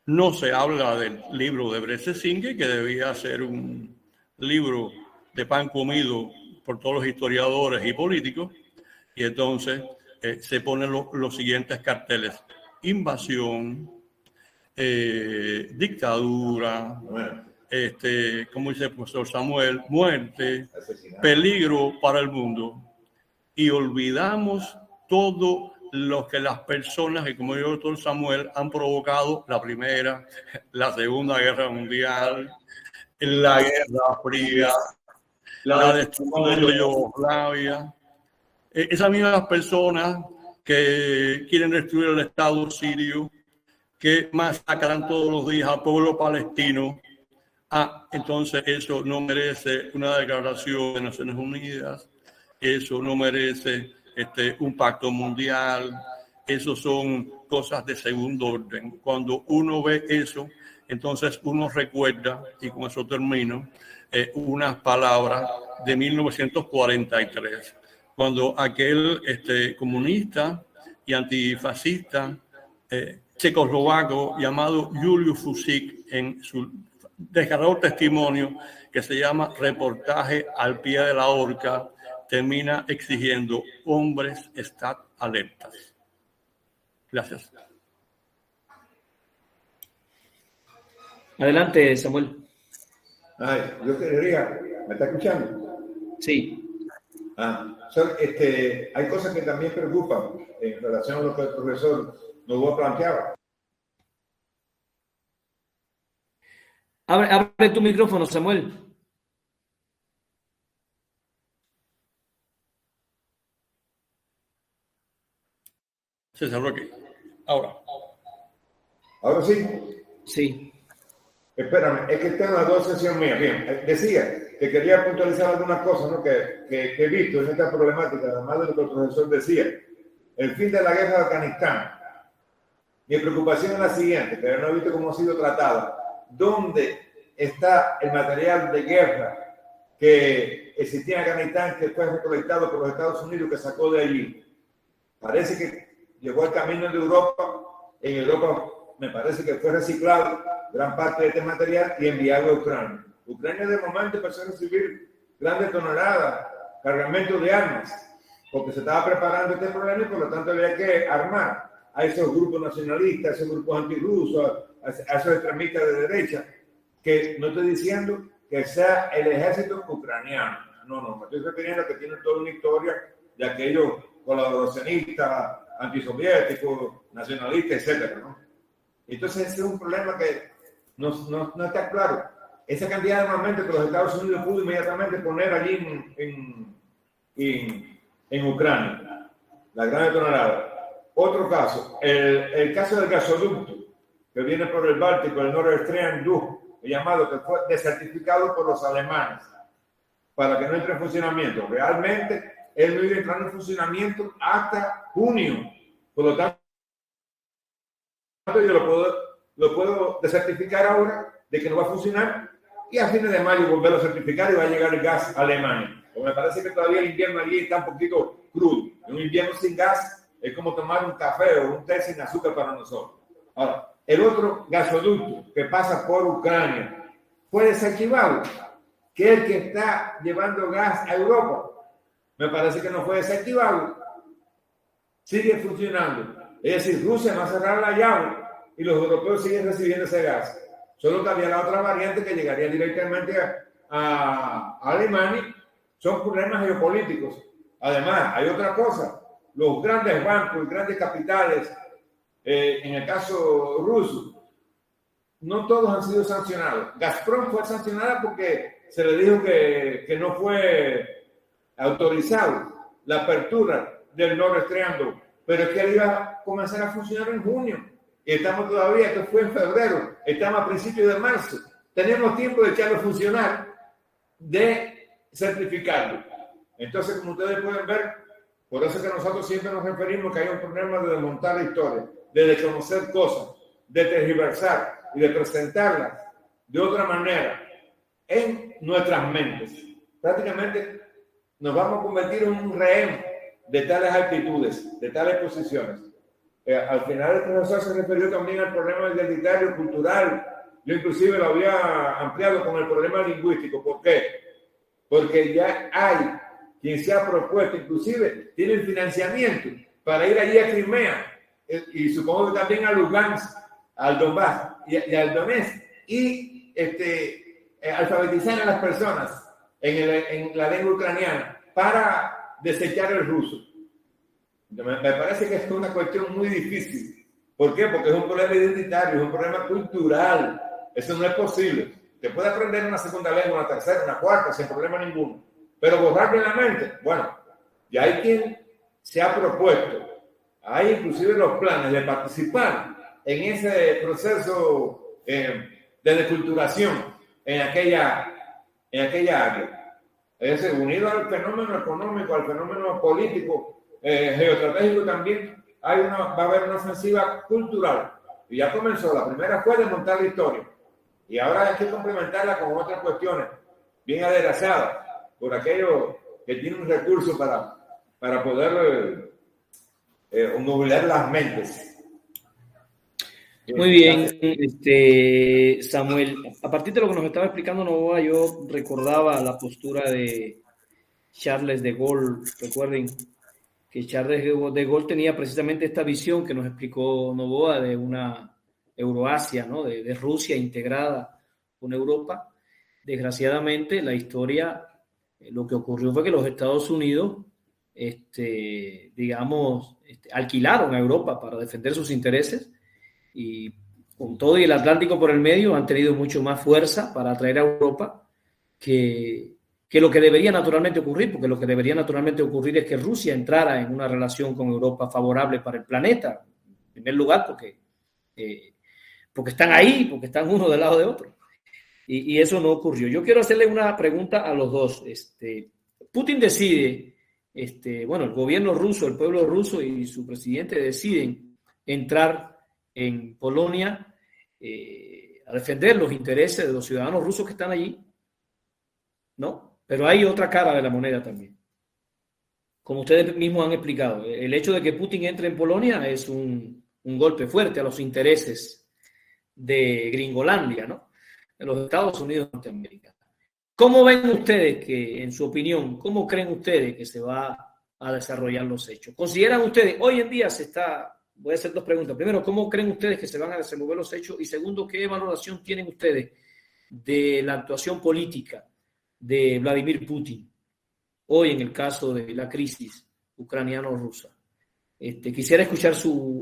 No se habla del libro de Brzezinski, que debía ser un libro de pan comido por todos los historiadores y políticos. Y entonces se ponen los siguientes carteles: invasión, dictadura, como dice el profesor Samuel, muerte, peligro para el mundo. Y olvidamos todo lo que las personas, y como dijo el doctor Samuel, han provocado: la Primera, la Segunda Guerra Mundial, la Guerra Fría, la destrucción de Yugoslavia. Esas mismas personas que quieren destruir el Estado sirio, que masacran todos los días al pueblo palestino. Entonces eso no merece una declaración de Naciones Unidas, eso no merece un pacto mundial, eso son cosas de segundo orden. Cuando uno ve eso, entonces uno recuerda, y con eso termino, unas palabras de 1943, cuando aquel comunista y antifascista checoslovaco llamado Julius Fusik, en su desgarrador testimonio que se llama Reportaje al pie de la horca, termina exigiendo: hombres, estad alertas. Gracias. Adelante, Samuel. Yo quería, ¿me está escuchando? Sí. Hay cosas que también preocupan en relación a lo que el profesor nos planteaba. Abre tu micrófono, Samuel. Se cerró aquí. Ahora. ¿Ahora sí? Sí. Espérame, es que está en la dos sesión mía. Bien, decía que quería puntualizar algunas cosas, ¿no? que he visto en esta problemática, además de lo que el profesor decía. El fin de la guerra de Afganistán. Mi preocupación es la siguiente, pero no he visto cómo ha sido tratada. ¿Dónde está el material de guerra que existía en Afganistán, que fue recolectado por los Estados Unidos, que sacó de allí? Parece que llegó al camino de Europa. En Europa me parece que fue reciclado gran parte de este material y enviado a Ucrania. Ucrania de momento empezó a recibir grandes toneladas, cargamentos de armas, porque se estaba preparando este problema y por lo tanto había que armar a esos grupos nacionalistas, a esos grupos antirrusos, a esos extremistas de derecha, que no estoy diciendo que sea el ejército ucraniano, no, me estoy refiriendo a que tienen toda una historia de aquellos colaboracionistas, antisoviéticos, nacionalistas, etcétera, ¿no? Entonces ese es un problema que no está claro. Esa cantidad de armamento que los Estados Unidos pudo inmediatamente poner allí en Ucrania, la gran tonelada. Otro caso, el caso del gasoducto que viene por el Báltico, el Nord Stream 2, llamado, que fue desertificado por los alemanes para que no entre en funcionamiento. Realmente él no iba a entrar en funcionamiento hasta junio. Por lo tanto, yo lo puedo desertificar ahora de que no va a funcionar y a fines de mayo volverlo a certificar y va a llegar el gas a Alemania. Pero me parece que todavía el invierno allí está un poquito crudo. Un invierno sin gas es como tomar un café o un té sin azúcar para nosotros. Ahora, el otro gasoducto que pasa por Ucrania fue desactivado, que es el que está llevando gas a Europa. Me parece que no fue desactivado. Sigue funcionando. Es decir, Rusia no ha cerrado la llave y los europeos siguen recibiendo ese gas. Solo que había la otra variante que llegaría directamente a Alemania. Son problemas geopolíticos. Además, hay otra cosa. Los grandes bancos, grandes capitales, en el caso ruso, no todos han sido sancionados. Gazprom fue sancionada porque se le dijo que no fue autorizado la apertura del Nord Stream 2, pero es que él iba a comenzar a funcionar en junio. Y estamos todavía, esto fue en febrero, estamos a principios de marzo. Tenemos tiempo de echarlo a funcionar, de certificarlo. Entonces, como ustedes pueden ver, por eso es que nosotros siempre nos referimos que hay un problema de desmontar la historia, de desconocer cosas, de tergiversar y de presentarlas de otra manera en nuestras mentes. Prácticamente nos vamos a convertir en un rehén de tales actitudes, de tales posiciones. Al final el profesor se refirió también al problema identitario, cultural. Yo inclusive lo había ampliado con el problema lingüístico. ¿Por qué? Porque ya hay quien se ha propuesto, inclusive tiene el financiamiento para ir allí a Crimea y supongo que también a Lugansk, al Donbass y al Donetsk y alfabetizar a las personas en la lengua ucraniana para desechar el ruso. Me parece que es una cuestión muy difícil. ¿Por qué? Porque es un problema identitario, es un problema cultural. Eso no es posible. Te puede aprender una segunda lengua, una tercera, una cuarta, sin problema ninguno. Pero borrarlo en la mente, bueno, ya hay quien se ha propuesto, hay inclusive los planes de participar en ese proceso de desculturación en aquella área. Es decir, unido al fenómeno económico, al fenómeno político, geoestratégico también, va a haber una ofensiva cultural. Y ya comenzó, la primera fue desmontar la historia. Y ahora hay que complementarla con otras cuestiones bien aderezadas por aquellos que tienen un recurso para poder nublar las mentes. Muy bien, Samuel. A partir de lo que nos estaba explicando Novoa, yo recordaba la postura de Charles de Gaulle. Recuerden que Charles de Gaulle tenía precisamente esta visión que nos explicó Novoa de una Euroasia, ¿no? de Rusia integrada con Europa. Desgraciadamente, la historia, lo que ocurrió fue que los Estados Unidos, alquilaron a Europa para defender sus intereses y con todo y el Atlántico por el medio han tenido mucho más fuerza para atraer a Europa que lo que debería naturalmente ocurrir, porque lo que debería naturalmente ocurrir es que Rusia entrara en una relación con Europa favorable para el planeta, en primer lugar porque están ahí, porque están uno del lado de otro. Y eso no ocurrió. Yo quiero hacerle una pregunta a los dos. Putin decide, el gobierno ruso, el pueblo ruso y su presidente deciden entrar en Polonia a defender los intereses de los ciudadanos rusos que están allí, ¿no? Pero hay otra cara de la moneda también. Como ustedes mismos han explicado, el hecho de que Putin entre en Polonia es un golpe fuerte a los intereses de Gringolandia, ¿no? De los Estados Unidos de Norteamérica. ¿Cómo ven ustedes que, en su opinión, cómo creen ustedes que se va a desarrollar los hechos? ¿Consideran ustedes, hoy en día voy a hacer dos preguntas. Primero, ¿cómo creen ustedes que se van a desenvolver los hechos? Y segundo, ¿qué valoración tienen ustedes de la actuación política de Vladimir Putin hoy en el caso de la crisis ucraniano-rusa? Quisiera escuchar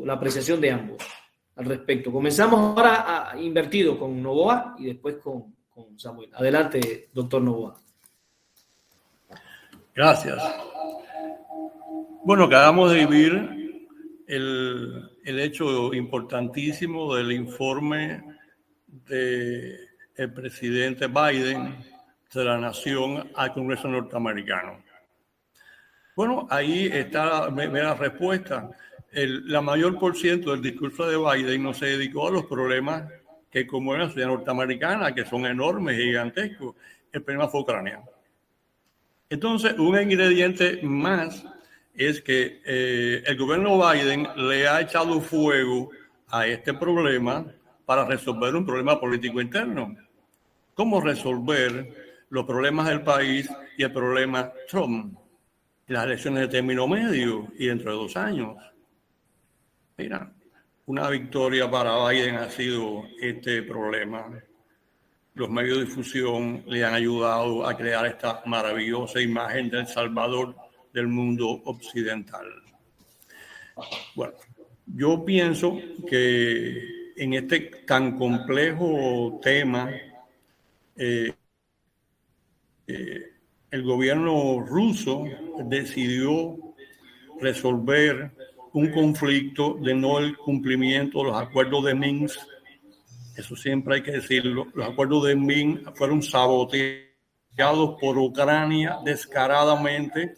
la apreciación de ambos al respecto. Comenzamos ahora invertido con Novoa y después con Samuel. Adelante, doctor Novoa. Gracias. Bueno, acabamos de vivir el hecho importantísimo del informe del presidente Biden de la nación al Congreso norteamericano. Bueno, ahí está la respuesta. La mayor por ciento del discurso de Biden no se dedicó a los problemas que como en la sociedad norteamericana, que son enormes, gigantescos. El problema fue Ucrania. Entonces, un ingrediente más es que el gobierno Biden le ha echado fuego a este problema para resolver un problema político interno. ¿Cómo resolver los problemas del país y el problema Trump? Las elecciones de término medio y dentro de 2 años. Mira, una victoria para Biden ha sido este problema. Los medios de difusión le han ayudado a crear esta maravillosa imagen del Salvador del mundo occidental. Bueno, yo pienso que en este tan complejo tema, el gobierno ruso decidió resolver un conflicto de no el cumplimiento de los acuerdos de Minsk. Eso siempre hay que decirlo. Los acuerdos de Minsk fueron saboteados por Ucrania descaradamente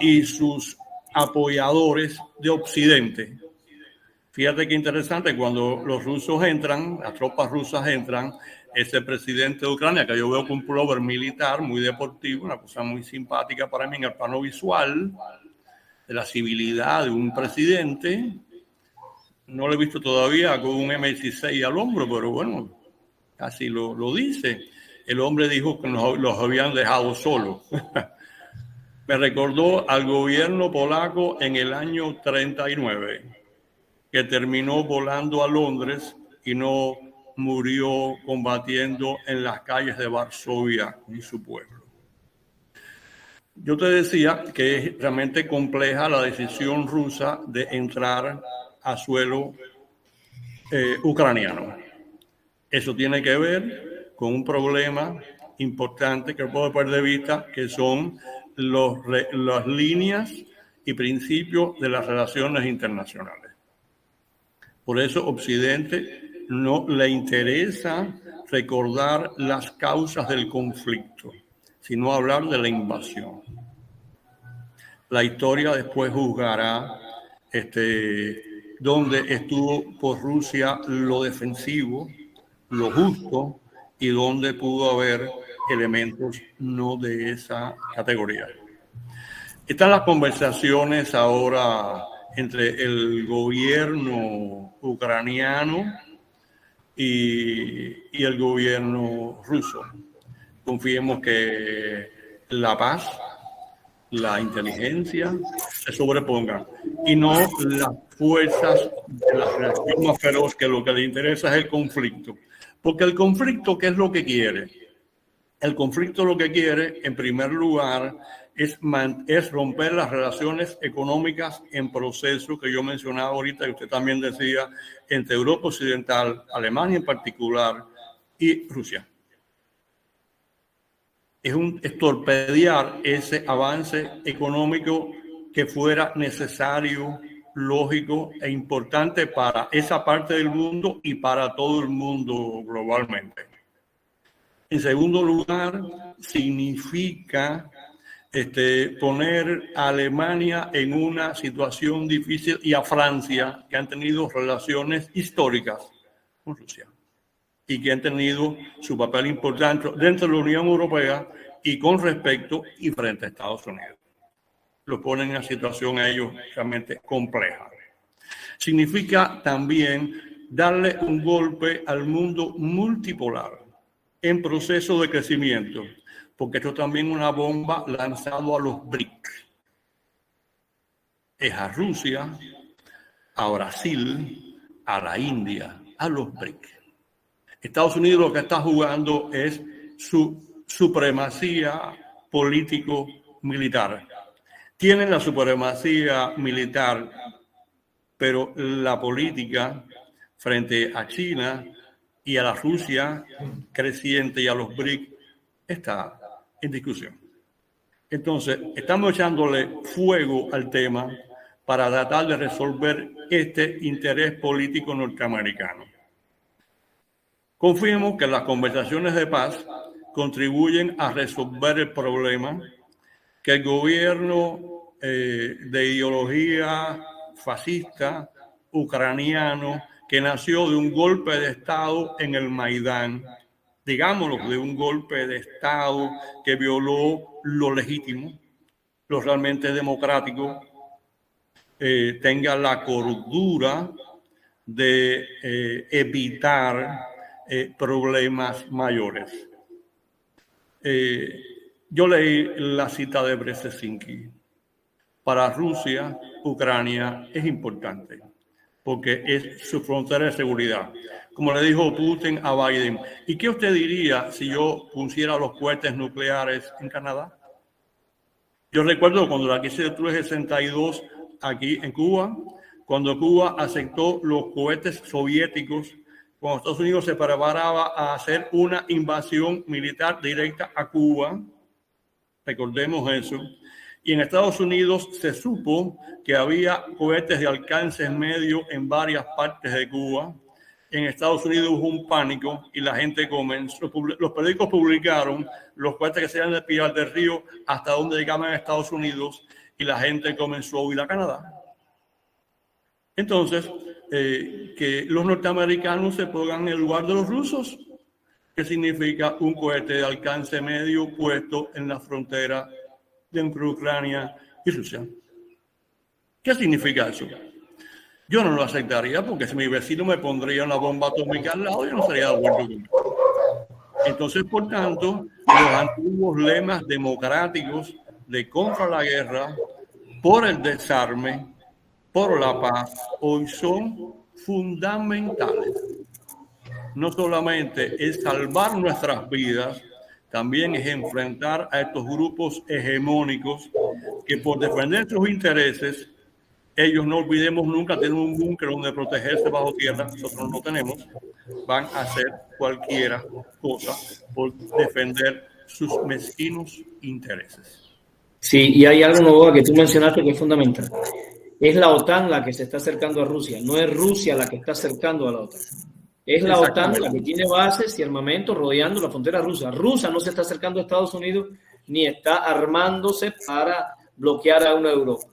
y sus apoyadores de Occidente. Fíjate qué interesante, cuando los rusos entran, las tropas rusas entran, ese presidente de Ucrania, que yo veo con un pullover militar muy deportivo, una cosa muy simpática para mí en el plano visual, de la civilidad de un presidente. No lo he visto todavía con un M16 al hombro, pero bueno, casi lo dice. El hombre dijo que los habían dejado solos. Me recordó al gobierno polaco en el año 39, que terminó volando a Londres y no murió combatiendo en las calles de Varsovia y su pueblo. Yo te decía que es realmente compleja la decisión rusa de entrar a suelo ucraniano. Eso tiene que ver con un problema importante que no puedo perder de vista, que son las líneas y principios de las relaciones internacionales. Por eso Occidente no le interesa recordar las causas del conflicto, sino hablar de la invasión. La historia después juzgará dónde estuvo por Rusia lo defensivo, lo justo, y dónde pudo haber elementos no de esa categoría. Están las conversaciones ahora entre el gobierno ucraniano y el gobierno ruso. Confiemos que la paz, la inteligencia se sobrepongan y no las fuerzas de la reacción más feroz, que lo que le interesa es el conflicto. Porque el conflicto, ¿qué es lo que quiere? El conflicto lo que quiere, en primer lugar, es romper las relaciones económicas en proceso que yo mencionaba ahorita y usted también decía, entre Europa Occidental, Alemania en particular, y Rusia. Es torpedear ese avance económico que fuera necesario, lógico e importante para esa parte del mundo y para todo el mundo globalmente. En segundo lugar, significa poner a Alemania en una situación difícil y a Francia, que han tenido relaciones históricas con Rusia y que han tenido su papel importante dentro de la Unión Europea y con respecto y frente a Estados Unidos. Lo ponen en una situación a ellos realmente compleja. Significa también darle un golpe al mundo multipolar en proceso de crecimiento, porque esto también es una bomba lanzada a los BRIC. Es a Rusia, a Brasil, a la India, a los BRIC. Estados Unidos lo que está jugando es su supremacía político-militar. Tienen la supremacía militar, pero la política frente a China y a la Rusia creciente y a los BRIC está en discusión. Entonces, estamos echándole fuego al tema para tratar de resolver este interés político norteamericano. Confiemos que las conversaciones de paz contribuyen a resolver el problema, que el gobierno de ideología fascista ucraniano, que nació de un golpe de Estado en el Maidán, digámoslo, de un golpe de Estado que violó lo legítimo, lo realmente democrático, tenga la cordura de evitar problemas mayores. Yo leí la cita de Brzezinski. Para Rusia, Ucrania es importante porque es su frontera de seguridad. Como le dijo Putin a Biden, ¿y qué usted diría si yo pusiera los cohetes nucleares en Canadá? Yo recuerdo cuando la crisis del 62 aquí en Cuba, cuando Cuba aceptó los cohetes soviéticos, cuando Estados Unidos se preparaba a hacer una invasión militar directa a Cuba, recordemos eso, y en Estados Unidos se supo que había cohetes de alcance medio en varias partes de Cuba. En Estados Unidos hubo un pánico y la gente comenzó, los periódicos publicaron los cohetes que se iban a despegar del río hasta donde llegaban a Estados Unidos y la gente comenzó a huir a Canadá. Entonces, que los norteamericanos se pongan en el lugar de los rusos, que significa un cohete de alcance medio puesto en la frontera entre Ucrania y Rusia. ¿Qué significa eso? Yo no lo aceptaría porque si mi vecino me pondría una bomba atómica al lado, yo no estaría de acuerdo con él. Entonces, por tanto, los antiguos lemas democráticos de contra la guerra, por el desarme, por la paz, hoy son fundamentales. No solamente es salvar nuestras vidas, también es enfrentar a estos grupos hegemónicos que por defender sus intereses, ellos no olvidemos nunca tener un búnker donde protegerse bajo tierra, nosotros no tenemos, van a hacer cualquier cosa por defender sus mezquinos intereses. Sí, y hay algo, Novoa, que tú mencionaste que es fundamental. Es la OTAN la que se está acercando a Rusia, no es Rusia la que está acercando a la OTAN. Es la OTAN la que tiene bases y armamento rodeando la frontera rusa. Rusia no se está acercando a Estados Unidos ni está armándose para bloquear a una Europa.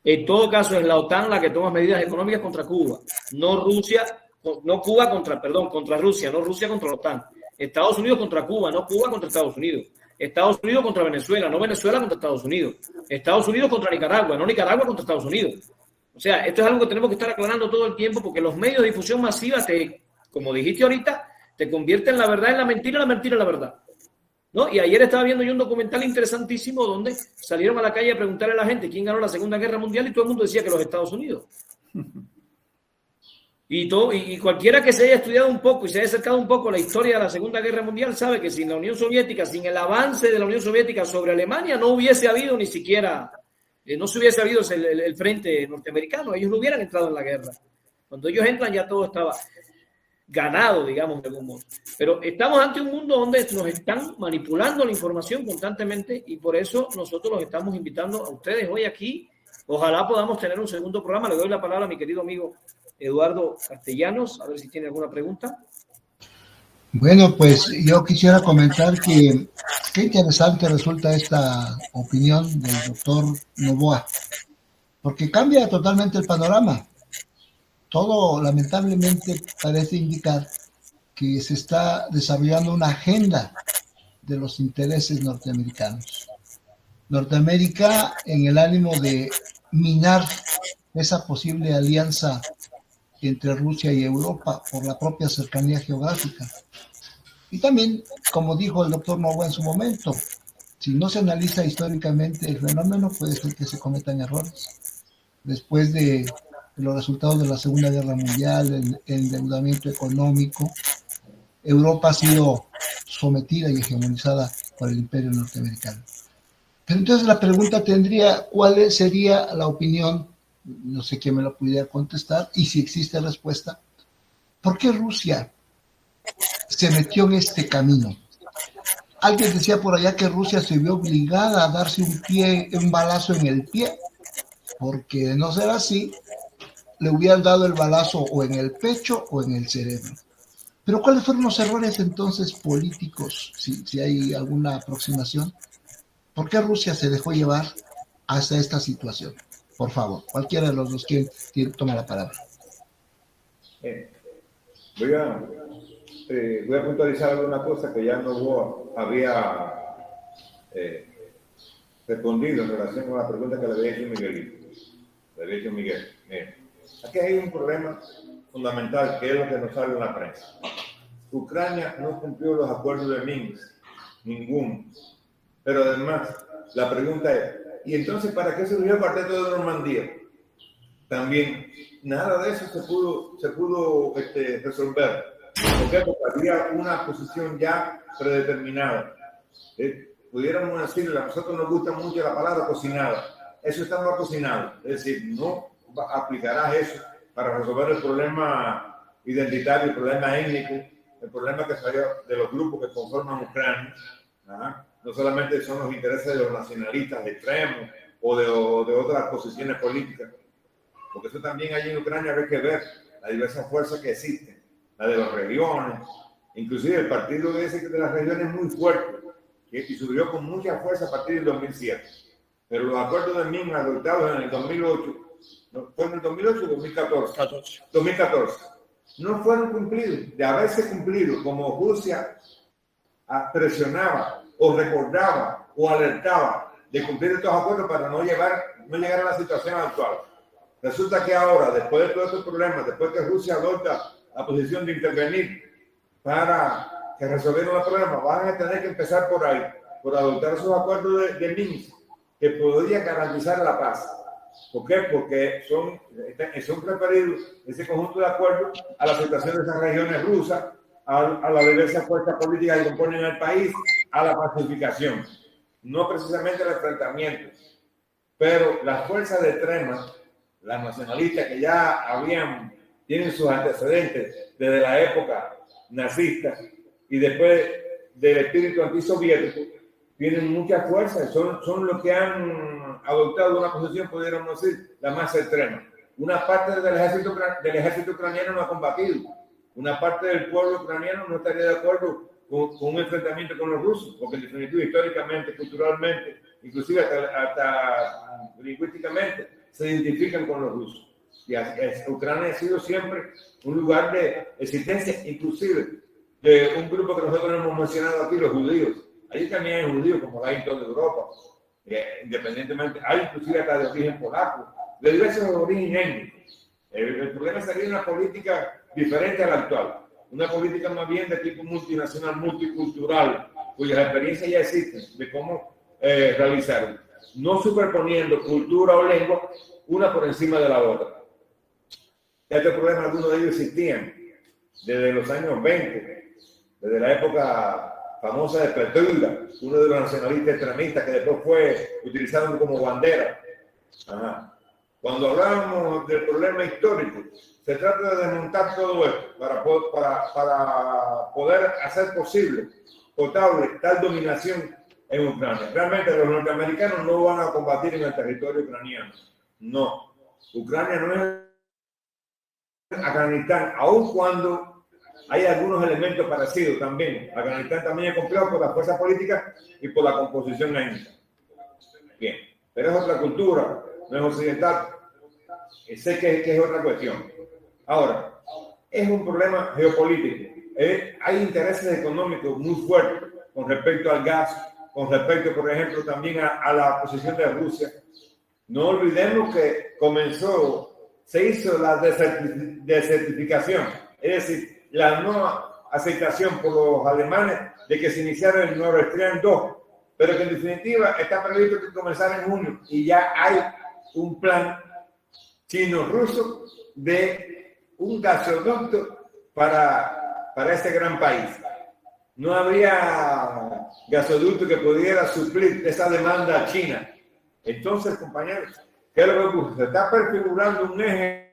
En todo caso, es la OTAN la que toma medidas económicas contra Cuba, no Rusia, no Cuba contra Rusia, no Rusia contra la OTAN. Estados Unidos contra Cuba, no Cuba contra Estados Unidos. Estados Unidos contra Venezuela, no Venezuela contra Estados Unidos. Estados Unidos contra Nicaragua, no Nicaragua contra Estados Unidos. O sea, esto es algo que tenemos que estar aclarando todo el tiempo porque los medios de difusión masiva, como dijiste ahorita, te convierten la verdad en la mentira en la verdad. ¿No? Y ayer estaba viendo yo un documental interesantísimo donde salieron a la calle a preguntarle a la gente quién ganó la Segunda Guerra Mundial y todo el mundo decía que los Estados Unidos. Y cualquiera que se haya estudiado un poco y se haya acercado un poco a la historia de la Segunda Guerra Mundial sabe que sin la Unión Soviética, sin el avance de la Unión Soviética sobre Alemania, no hubiese habido ni siquiera, no se hubiese habido el frente norteamericano. Ellos no hubieran entrado en la guerra. Cuando ellos entran ya todo estaba ganado, digamos, de algún modo. Pero estamos ante un mundo donde nos están manipulando la información constantemente y por eso nosotros los estamos invitando a ustedes hoy aquí. Ojalá podamos tener un segundo programa. Le doy la palabra a mi querido amigo Eduardo Castellanos, a ver si tiene alguna pregunta. Bueno, pues yo quisiera comentar que qué interesante resulta esta opinión del doctor Novoa, porque cambia totalmente el panorama. Todo lamentablemente parece indicar que se está desarrollando una agenda de los intereses norteamericanos. Norteamérica en el ánimo de minar esa posible alianza entre Rusia y Europa por la propia cercanía geográfica. Y también, como dijo el doctor Novoa en su momento, si no se analiza históricamente el fenómeno, puede ser que se cometan errores. Después de los resultados de la Segunda Guerra Mundial, el endeudamiento económico, Europa ha sido sometida y hegemonizada por el imperio norteamericano. Pero entonces la pregunta tendría, ¿cuál sería la opinión? No sé quién me lo pudiera contestar, y si existe respuesta, ¿por qué Rusia se metió en este camino? Alguien decía por allá que Rusia se vio obligada a darse un balazo en el pie, porque de no ser así, le hubieran dado el balazo o en el pecho o en el cerebro. Pero ¿cuáles fueron los errores entonces políticos, si hay alguna aproximación? ¿Por qué Rusia se dejó llevar hasta esta situación? Por favor, cualquiera de los dos que toma la palabra. Voy a puntualizar alguna cosa que ya no había respondido en relación con la pregunta que le había hecho Miguel. Aquí hay un problema fundamental que es lo que nos sale en la prensa. Ucrania no cumplió los acuerdos de Minsk, ninguno. Pero además, la pregunta es, ¿y entonces para qué surgió el cuarteto de Normandía? También nada de eso se pudo resolver. ¿Por qué? Porque había una posición ya predeterminada. Pudiéramos decirle, a nosotros nos gusta mucho la palabra cocinada. Eso estaba cocinado. Es decir, no aplicarás eso para resolver el problema identitario, el problema étnico, el problema que salió de los grupos que conforman Ucrania. Ajá. No solamente son los intereses de los nacionalistas extremos o de otras posiciones políticas, porque eso también hay en Ucrania hay que ver las diversas fuerzas que existen, la de las regiones, inclusive el partido de las regiones es muy fuerte y subió con mucha fuerza a partir del 2007. Pero los acuerdos de Minsk adoptados en el 2008, ¿fue en el 2008 o 2014? 2014. No fueron cumplidos. De haberse cumplido, como Rusia presionaba o recordaba o alertaba de cumplir estos acuerdos para no llegar a la situación actual. Resulta que ahora, después de todos estos problemas, después que Rusia adopta la posición de intervenir para que resolvieran los problemas, van a tener que empezar por ahí, por adoptar esos acuerdos de Minsk, que podrían garantizar la paz. ¿Por qué? Porque son preferidos ese conjunto de acuerdos a la situación de esas regiones rusas, a las diversas fuerzas políticas que componen el país, a la pacificación, no precisamente al enfrentamiento. Pero las fuerzas de extrema, las nacionalistas que ya tienen sus antecedentes desde la época nazista y después del espíritu antisoviético, tienen mucha fuerza, son los que han adoptado una posición, pudiéramos decir, la más extrema. Una parte del ejército ucraniano no ha combatido, una parte del pueblo ucraniano no estaría de acuerdo con un enfrentamiento con los rusos, porque en definitiva, históricamente, culturalmente, inclusive hasta lingüísticamente, se identifican con los rusos. Y Ucrania ha sido siempre un lugar de existencia, inclusive de un grupo que nosotros hemos mencionado aquí, los judíos. Allí también hay judíos, como hay en toda Europa, independientemente, hay inclusive hasta de origen polaco, de diversos origen étnico. El problema sería una política diferente a la actual, una política más bien de tipo multinacional, multicultural, cuyas experiencias ya existen de cómo realizarlo, no superponiendo cultura o lengua una por encima de la otra. Este problema, algunos de ellos existían desde los años 20, desde la época famosa de Petruga, uno de los nacionalistas extremistas que después fue utilizado como bandera. Ajá. Cuando hablábamos del problema histórico, se trata de desmontar todo esto para poder hacer posible, potable, tal dominación en Ucrania. Realmente los norteamericanos no van a combatir en el territorio ucraniano. No. Ucrania no es Afganistán, aun cuando hay algunos elementos parecidos también. Afganistán también es complejo por la fuerza política y por la composición étnica. Bien, pero es otra cultura, no es occidental. Sé que es otra cuestión. Ahora, es un problema geopolítico. Hay intereses económicos muy fuertes con respecto al gas, con respecto, por ejemplo, también a la posición de Rusia. No olvidemos que se hizo la desertificación, es decir, la no aceptación por los alemanes de que se iniciara el Nord Stream 2, pero que en definitiva está previsto que comenzara en junio y ya hay un plan chino-ruso de un gasoducto para este gran país. No habría gasoducto que pudiera suplir esa demanda china. Entonces, compañeros, ¿qué es lo que ocurre? Se está prefigurando un eje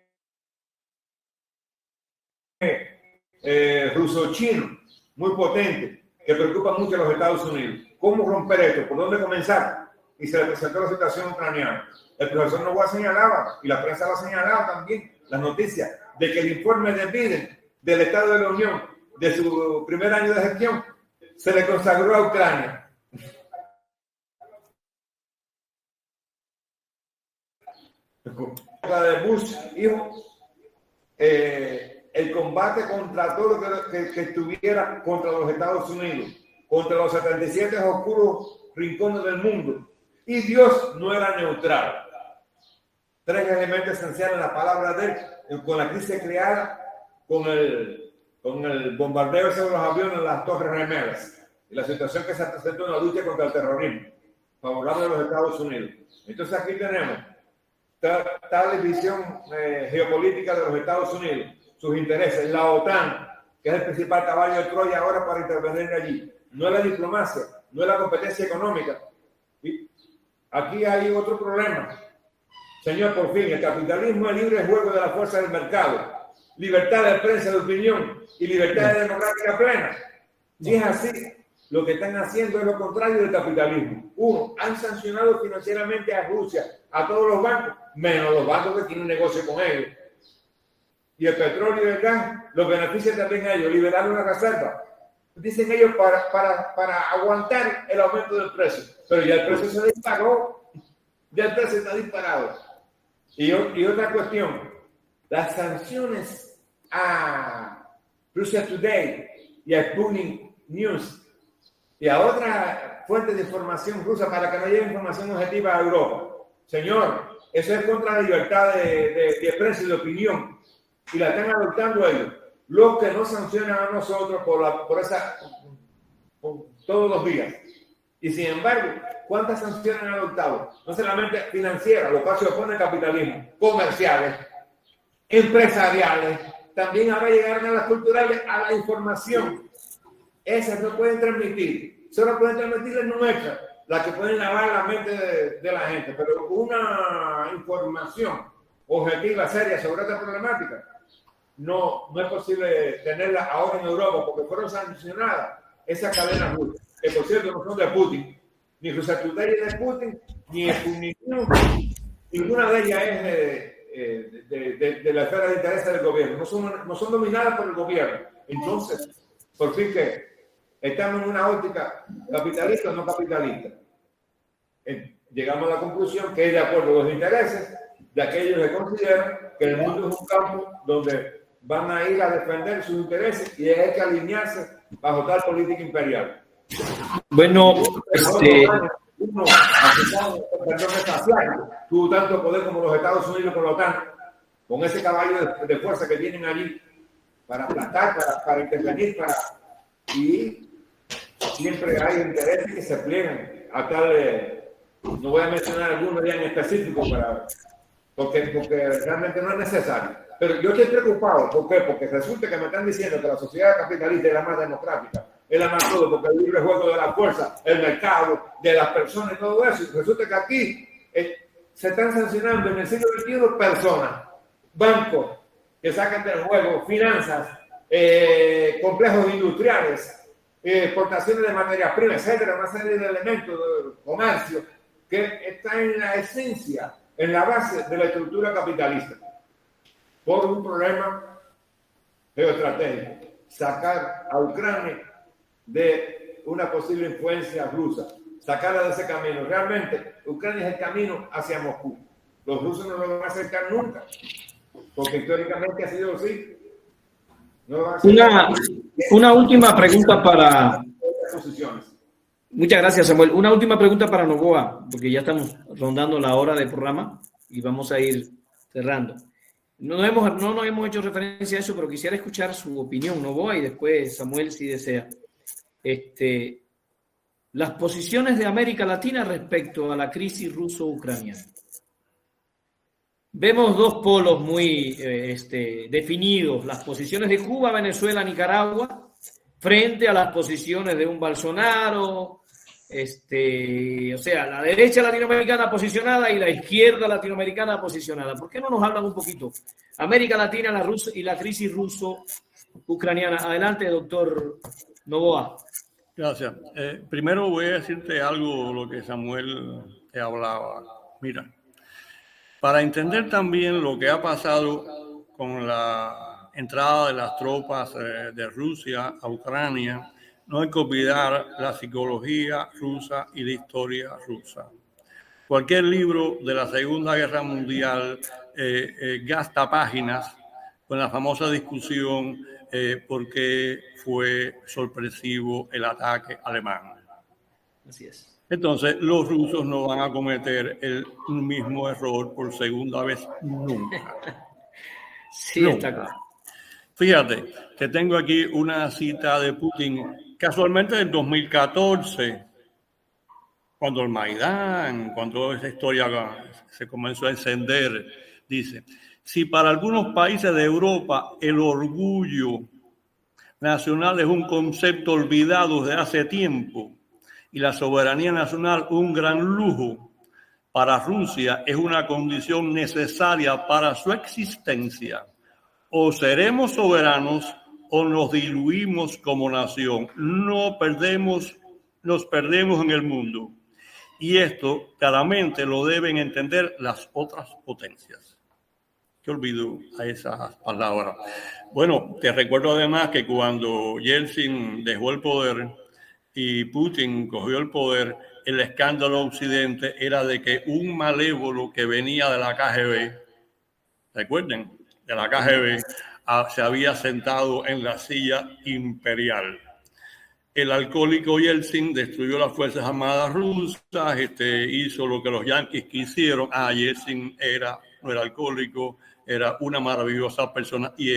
ruso-chino muy potente que preocupa mucho a los Estados Unidos. ¿Cómo romper esto? ¿Por dónde comenzar? Y se le presentó la situación ucraniana. El profesor Novoa señalaba, y la prensa lo ha señalado también, las noticias, de que el informe de Biden del Estado de la Unión de su primer año de gestión se le consagró a Ucrania. La de Bush, hijo, el combate contra todo lo que estuviera contra los Estados Unidos, contra los 77 oscuros rincones del mundo. Y Dios no era neutral. 3 elementos esenciales en la palabra de él, con la crisis creada, con el bombardeo sobre los aviones en las Torres Gemelas y la situación que se presentó en la lucha contra el terrorismo, favorable a los Estados Unidos. Entonces aquí tenemos tal visión geopolítica de los Estados Unidos, sus intereses, la OTAN, que es el principal caballo de Troya ahora para intervenir allí. No es la diplomacia, no es la competencia económica. Y aquí hay otro problema. Señor, por fin, el capitalismo es libre juego de la fuerza del mercado, libertad de prensa de opinión y libertad democrática plena. Si es así, lo que están haciendo es lo contrario del capitalismo. Uno, han sancionado financieramente a Rusia, a todos los bancos, menos los bancos que tienen negocio con ellos. Y el petróleo y el gas los beneficia también a ellos, liberar una reserva. Dicen ellos para aguantar el aumento del precio. Pero ya el precio se disparó, ya el precio está disparado. Y otra cuestión, las sanciones a Russia Today y a Sputnik News y a otra fuente de información rusa para que no llegue información objetiva a Europa. Señor, eso es contra la libertad de prensa y de opinión. Y la están adoptando ellos. Los que no sancionan a nosotros por todos los días. Y sin embargo, ¿cuántas sanciones han adoptado? No solamente financieras, lo cual se opone al capitalismo, comerciales, empresariales, también ahora llegaron a las culturales, a la información. Esas no pueden transmitir, solo pueden transmitir en nuestra, las que pueden lavar la mente de la gente, pero una información objetiva, seria sobre esta problemática, no es posible tenerla ahora en Europa porque fueron sancionadas esas cadenas rusas, que por cierto no son de Putin, ni Russia Today es de Putin, ni Sputnik News, ninguna de ellas es de la esfera de interés del gobierno, no son dominadas por el gobierno. Entonces, por fin que estamos en una óptica capitalista o no capitalista. Llegamos a la conclusión que es de acuerdo a los intereses de aquellos que consideran que el mundo es un campo donde van a ir a defender sus intereses y hay que alinearse bajo tal política imperial. Bueno, uno, tuvo tanto poder como los Estados Unidos con la OTAN, con ese caballo de fuerza que tienen allí para aplastar, para intervenir, y siempre hay intereses que se pliegan a tal, no voy a mencionar algunos ya en específico porque realmente no es necesario. Pero yo estoy preocupado, ¿por qué? Porque resulta que me están diciendo que la sociedad capitalista es la más democrática, es la más todo, porque el libre juego de la fuerza, el mercado, de las personas y todo eso. Y resulta que aquí se están sancionando en el siglo XXI personas, bancos que sacan del juego, finanzas, complejos industriales, exportaciones de materias primas, etcétera, una serie de elementos de comercio que están en la esencia, en la base de la estructura capitalista, por un problema geoestratégico. sacar a Ucrania de una posible influencia rusa, sacarla de ese camino. Realmente, Ucrania es el camino hacia Moscú. Los rusos no lo van a acercar nunca, porque históricamente ha sido así. No van a una última pregunta para... posiciones. Muchas gracias, Samuel. Una última pregunta para Noboa, porque ya estamos rondando la hora del programa y vamos a ir cerrando. No nos hemos hecho referencia a eso, pero quisiera escuchar su opinión, Noboa, y después Samuel, si desea. Las posiciones de América Latina respecto a la crisis ruso-ucraniana. Vemos dos polos muy definidos, las posiciones de Cuba, Venezuela, Nicaragua, frente a las posiciones de un Bolsonaro, o sea, la derecha latinoamericana posicionada y la izquierda latinoamericana posicionada. ¿Por qué no nos hablan un poquito? América Latina y la crisis ruso-ucraniana. Adelante, doctor Noboa. Gracias. Primero voy a decirte algo, lo que Samuel te hablaba. Mira, para entender también lo que ha pasado con la entrada de las tropas de Rusia a Ucrania, no hay que olvidar la psicología rusa y la historia rusa. Cualquier libro de la Segunda Guerra Mundial gasta páginas con la famosa discusión por qué fue sorpresivo el ataque alemán. Así es. Entonces, los rusos no van a cometer el mismo error por segunda vez nunca. Sí, nunca. Está claro. Fíjate que tengo aquí una cita de Putin, casualmente del 2014, cuando el Maidán, cuando esa historia se comenzó a encender, dice: si para algunos países de Europa el orgullo nacional es un concepto olvidado desde hace tiempo y la soberanía nacional un gran lujo, para Rusia es una condición necesaria para su existencia. O seremos soberanos o nos diluimos como nación. Nos perdemos en el mundo. Y esto claramente lo deben entender las otras potencias. ¿Qué olvido a esas palabras? Bueno, te recuerdo además que cuando Yeltsin dejó el poder y Putin cogió el poder, el escándalo occidente era de que un malévolo que venía de la KGB, recuerden, de la KGB, se había sentado en la silla imperial. El alcohólico Yeltsin destruyó las Fuerzas Armadas rusas, hizo lo que los yanquis quisieron. Yeltsin no era alcohólico, era una maravillosa persona, y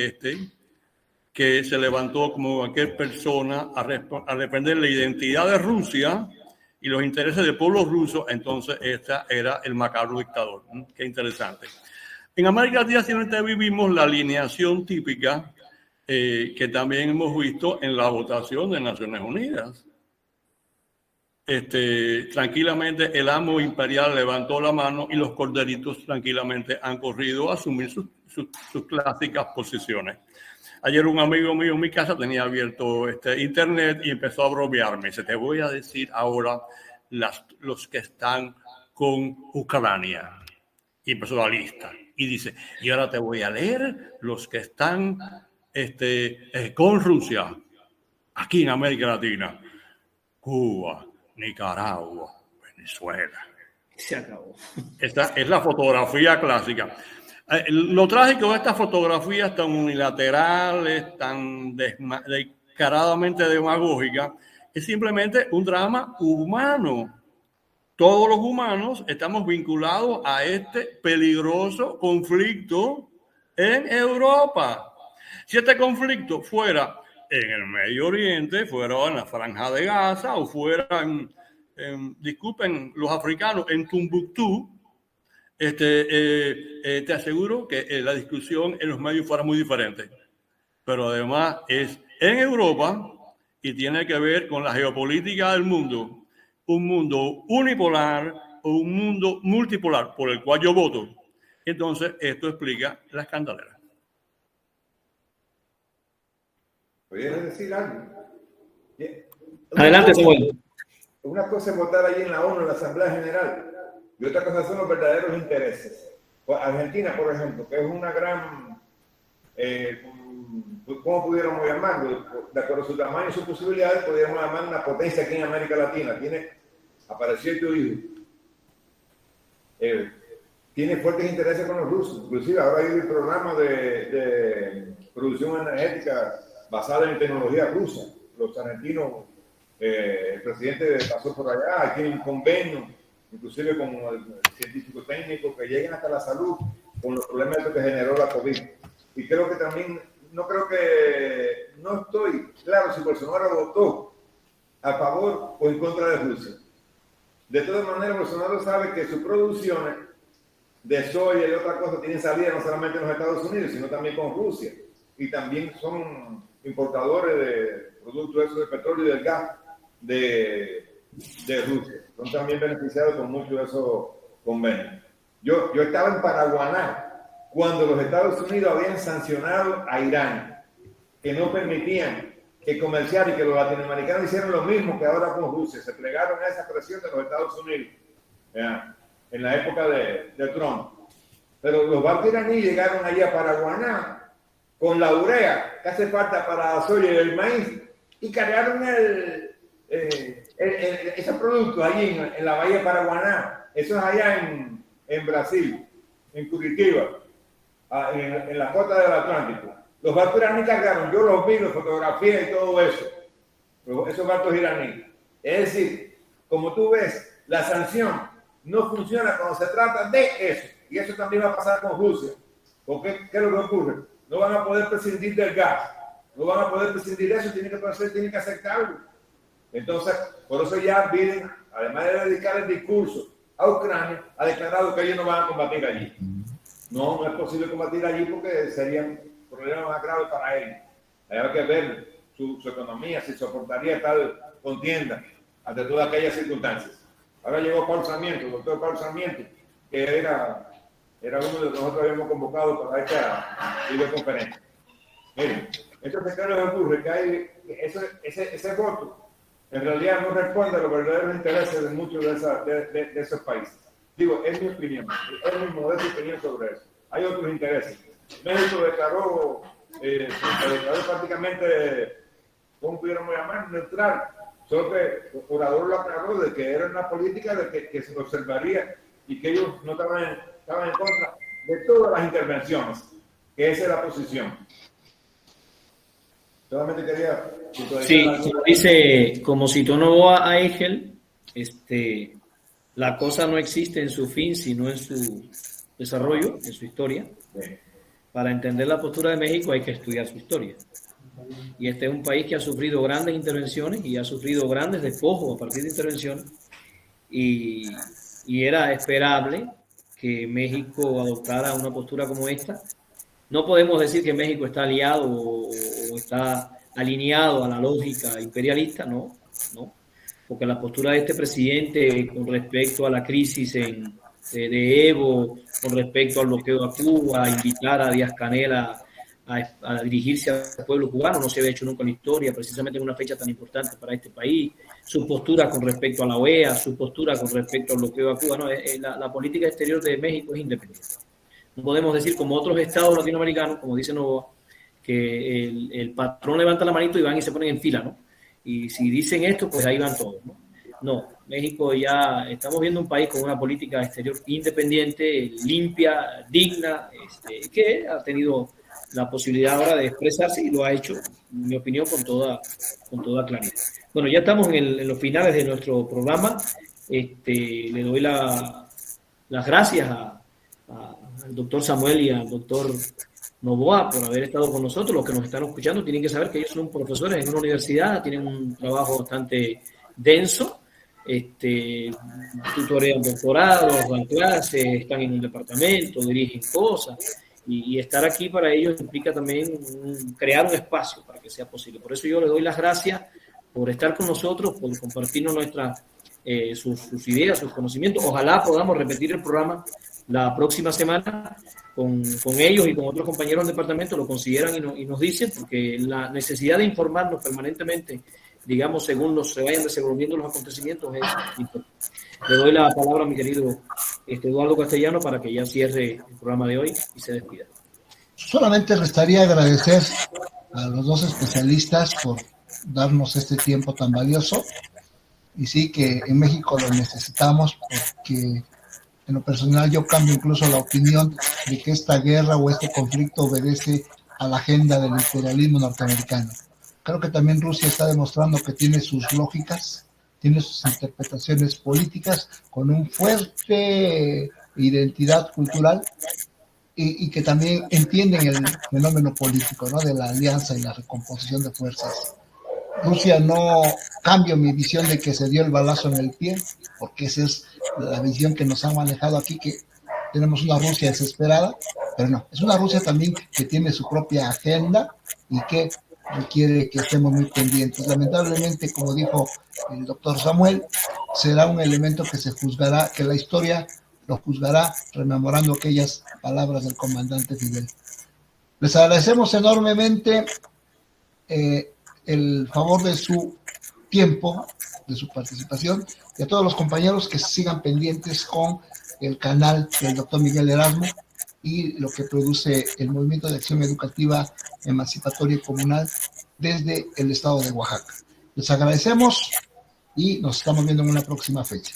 que se levantó como cualquier persona a defender la identidad de Rusia y los intereses del pueblo ruso. Entonces era el macabro dictador. Qué interesante. En América Latina siempre vivimos la alineación típica que también hemos visto en la votación de Naciones Unidas. Tranquilamente el amo imperial levantó la mano y los corderitos tranquilamente han corrido a asumir sus clásicas posiciones. Ayer un amigo mío en mi casa tenía abierto internet y empezó a bromearme. Dice: te voy a decir ahora los que están con Ucrania. Y empezó la lista. Y dice: y ahora te voy a leer los que están con Rusia, aquí en América Latina: Cuba, Nicaragua, Venezuela. Se acabó. Esta es la fotografía clásica. Lo trágico de estas fotografías tan unilaterales, tan descaradamente demagógicas, es simplemente un drama humano. Todos los humanos estamos vinculados a este peligroso conflicto en Europa. Si este conflicto fuera en el Medio Oriente, fuera en la Franja de Gaza o fuera disculpen los africanos, en Tombuctú, te aseguro que la discusión en los medios fuera muy diferente. Pero además es en Europa y tiene que ver con la geopolítica del mundo. Un mundo unipolar o un mundo multipolar, por el cual yo voto. Entonces, esto explica la escandalera. ¿Podrías decir algo? Adelante, Samuel. Una cosa es votar allí en la ONU, en la Asamblea General, y otra cosa son los verdaderos intereses. Argentina, por ejemplo, que es una gran ¿cómo pudiéramos llamarlo? De acuerdo a su tamaño y sus posibilidades, podríamos llamar una potencia aquí en América Latina. Apareció tu hijo. Tiene fuertes intereses con los rusos. Inclusive ahora hay un programa de producción energética basada en tecnología rusa. Los argentinos, el presidente pasó por allá, tiene un convenio, inclusive con el científico técnico, que lleguen hasta la salud con los problemas que generó la COVID. Y creo que también, no estoy claro si Bolsonaro votó a favor o en contra de Rusia. De todas maneras, Bolsonaro sabe que sus producciones de soya y de otra cosa tienen salida no solamente en los Estados Unidos, sino también con Rusia. Y también son importadores de productos esos de petróleo y del gas de Rusia. Son también beneficiados con muchos de esos convenios. Yo estaba en Paraguaná cuando los Estados Unidos habían sancionado a Irán, que no permitían que comerciar y que los latinoamericanos hicieron lo mismo que ahora con Rusia. Se plegaron a esa presión de los Estados Unidos, ¿ya?, en la época de Trump. Pero los barcos iraníes llegaron allí a Paraguaná con la urea que hace falta para la soya y el maíz y cargaron esos productos allí en la bahía de Paraguaná. Eso es allá en Brasil, en Curitiba, en la costa del Atlántico. Los barcos iraníes cargaron, yo los vi, los fotografié y todo eso, esos barcos iraníes. Es decir, como tú ves, la sanción no funciona cuando se trata de eso. Y eso también va a pasar con Rusia. Porque, ¿qué es lo que ocurre? No van a poder prescindir del gas. No van a poder prescindir de eso, tienen que aceptarlo. Entonces, por eso ya Biden, además de dedicar el discurso a Ucrania, ha declarado que ellos no van a combatir allí. No es posible combatir allí porque serían problemas más graves para ellos. Hay que ver su economía, si soportaría tal contienda ante todas aquellas circunstancias. Ahora llegó Paul Sarmiento, el doctor Paul Sarmiento, que era uno de los que nosotros habíamos convocado para esta videoconferencia. Miren, entonces, ¿qué nos ocurre? Que hay ese voto en realidad no responde a los verdaderos intereses de muchos de esos países. Digo, es mi opinión, es mi modesta opinión sobre eso. Hay otros intereses. México declaró prácticamente, ¿cómo pudiéramos llamar? Neutral. Solo que el orador lo aclaró de que era una política de que se observaría y que ellos no estaban en contra de todas las intervenciones, que esa es la posición. Solamente quería... Sí, dice, como citó Novoa a Hegel, la cosa no existe en su fin, sino en su desarrollo, en su historia. Sí. Para entender la postura de México hay que estudiar su historia. Y este es un país que ha sufrido grandes intervenciones y ha sufrido grandes despojos a partir de intervenciones. Y era esperable que México adoptara una postura como esta. No podemos decir que México está aliado o está alineado a la lógica imperialista, no, porque la postura de este presidente con respecto a la crisis de Evo, con respecto al bloqueo a Cuba, a invitar a Díaz-Canel a dirigirse al pueblo cubano, no se había hecho nunca en la historia, precisamente en una fecha tan importante para este país, su postura con respecto a la OEA, su postura con respecto al bloqueo a Cuba, la política exterior de México es independiente. No podemos decir, como otros estados latinoamericanos, como dice Novoa, que el patrón levanta la manito y van y se ponen en fila, ¿no? Y si dicen esto, pues ahí van todos, ¿no? No, México ya estamos viendo un país con una política exterior independiente, limpia, digna, que ha tenido la posibilidad ahora de expresarse y lo ha hecho, en mi opinión, con toda claridad. Bueno, ya estamos en los finales de nuestro programa. Le doy las gracias al doctor Samuel y al doctor Novoa por haber estado con nosotros. Los que nos están escuchando tienen que saber que ellos son profesores en una universidad, tienen un trabajo bastante denso, tutorean doctorados, dan clases, están en un departamento, dirigen cosas, y estar aquí para ellos implica también crear un espacio para que sea posible. Por eso yo les doy las gracias por estar con nosotros, por compartirnos sus ideas, sus conocimientos. Ojalá podamos repetir el programa la próxima semana con ellos y con otros compañeros del departamento, lo consideran y nos dicen, porque la necesidad de informarnos permanentemente, digamos, según se vayan desenvolviendo los acontecimientos, es importante. Le doy la palabra a mi querido Eduardo Castellano para que ya cierre el programa de hoy y se despida. Solamente restaría agradecer a los dos especialistas por darnos este tiempo tan valioso. Y sí que en México lo necesitamos porque en lo personal yo cambio incluso la opinión de que esta guerra o este conflicto obedece a la agenda del imperialismo norteamericano. Creo que también Rusia está demostrando que tiene sus lógicas, tiene sus interpretaciones políticas con un fuerte identidad cultural y que también entienden el fenómeno político, ¿no? De la alianza y la recomposición de fuerzas. Rusia no cambio mi visión de que se dio el balazo en el pie, porque esa es la visión que nos han manejado aquí, que tenemos una Rusia desesperada, pero no, es una Rusia también que tiene su propia agenda y que requiere que estemos muy pendientes. Lamentablemente, como dijo el doctor Samuel, será un elemento que se juzgará, que la historia lo juzgará rememorando aquellas palabras del comandante Fidel. Les agradecemos enormemente el favor de su tiempo, de su participación, y a todos los compañeros que sigan pendientes con el canal del doctor Miguel Erasmo y lo que produce el Movimiento de Acción Educativa Emancipatoria y Comunal desde el estado de Oaxaca. Les agradecemos y nos estamos viendo en una próxima fecha.